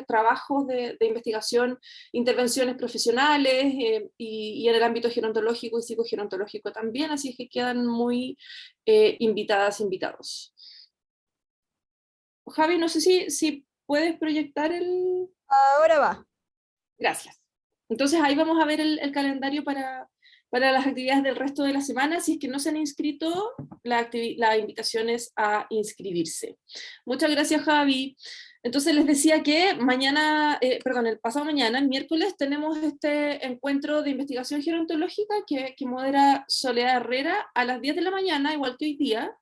trabajos de investigación, intervenciones profesionales y en el ámbito gerontológico y psicogerontológico también, así es que quedan muy invitados. Javi, no sé si puedes proyectar el... Ahora va. Gracias. Entonces ahí vamos a ver el calendario para las actividades del resto de la semana. Si es que no se han inscrito, la invitación es a inscribirse. Muchas gracias, Javi. Entonces les decía que el pasado mañana, el miércoles, tenemos este encuentro de investigación gerontológica que modera Soledad Herrera a las 10 de la mañana, igual que hoy día.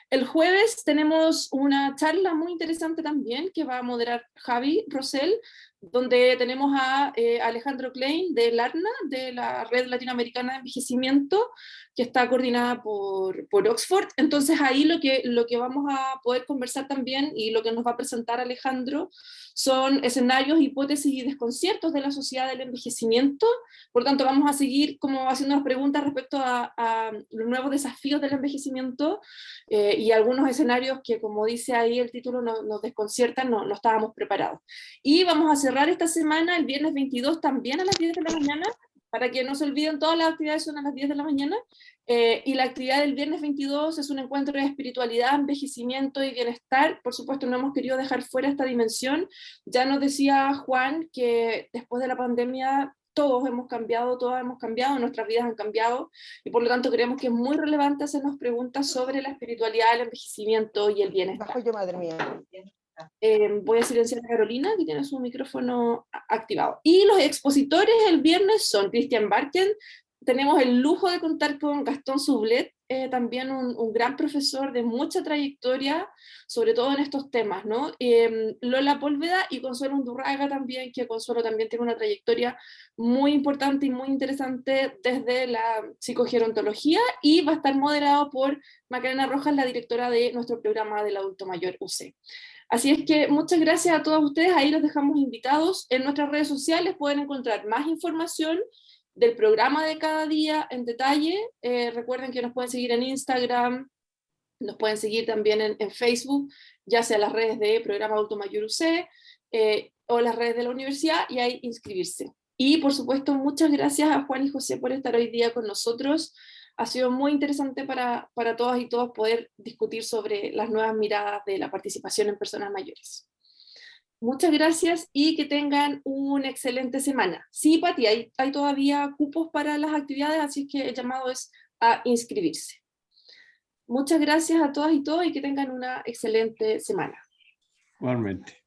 El jueves tenemos una charla muy interesante también que va a moderar Javi Rosell, donde tenemos a Alejandro Klein de LARNA, de la Red Latinoamericana de Envejecimiento, que está coordinada por Oxford. Entonces ahí lo que vamos a poder conversar también y lo que nos va a presentar Alejandro son escenarios, hipótesis y desconciertos de la sociedad del envejecimiento. Por tanto, vamos a seguir como haciéndonos preguntas respecto a los nuevos desafíos del envejecimiento y algunos escenarios que, como dice ahí el título, nos desconciertan, no estábamos preparados. Y vamos a cerrar esta semana el viernes 22 también a las 10 de la mañana, para que no se olviden, todas las actividades son a las 10 de la mañana, y la actividad del viernes 22 es un encuentro de espiritualidad, envejecimiento y bienestar. Por supuesto, no hemos querido dejar fuera esta dimensión. Ya nos decía Juan que después de la pandemia todos hemos cambiado, nuestras vidas han cambiado, y por lo tanto creemos que es muy relevante hacernos preguntas sobre la espiritualidad, el envejecimiento y el bienestar. Bajo yo, madre mía. Voy a silenciar a Carolina, que tiene su micrófono activado. Y los expositores el viernes son Cristian Barken. Tenemos el lujo de contar con Gastón Sublet, también un gran profesor de mucha trayectoria, sobre todo en estos temas, ¿no? Lola Pólveda y Consuelo Undurraga también, que Consuelo también tiene una trayectoria muy importante y muy interesante desde la psicogerontología, y va a estar moderado por Macarena Rojas, la directora de nuestro programa del adulto mayor UC. Así es que muchas gracias a todos ustedes, ahí los dejamos invitados. En nuestras redes sociales pueden encontrar más información del programa de cada día en detalle. Recuerden que nos pueden seguir en Instagram, nos pueden seguir también en Facebook, ya sea las redes de Programa Adulto Mayor UC o las redes de la universidad, y ahí inscribirse. Y por supuesto, muchas gracias a Juan y José por estar hoy día con nosotros. Ha sido muy interesante para todas y todos poder discutir sobre las nuevas miradas de la participación en personas mayores. Muchas gracias y que tengan una excelente semana. Sí, Pati, hay todavía cupos para las actividades, así que el llamado es a inscribirse. Muchas gracias a todas y todos y que tengan una excelente semana. Igualmente.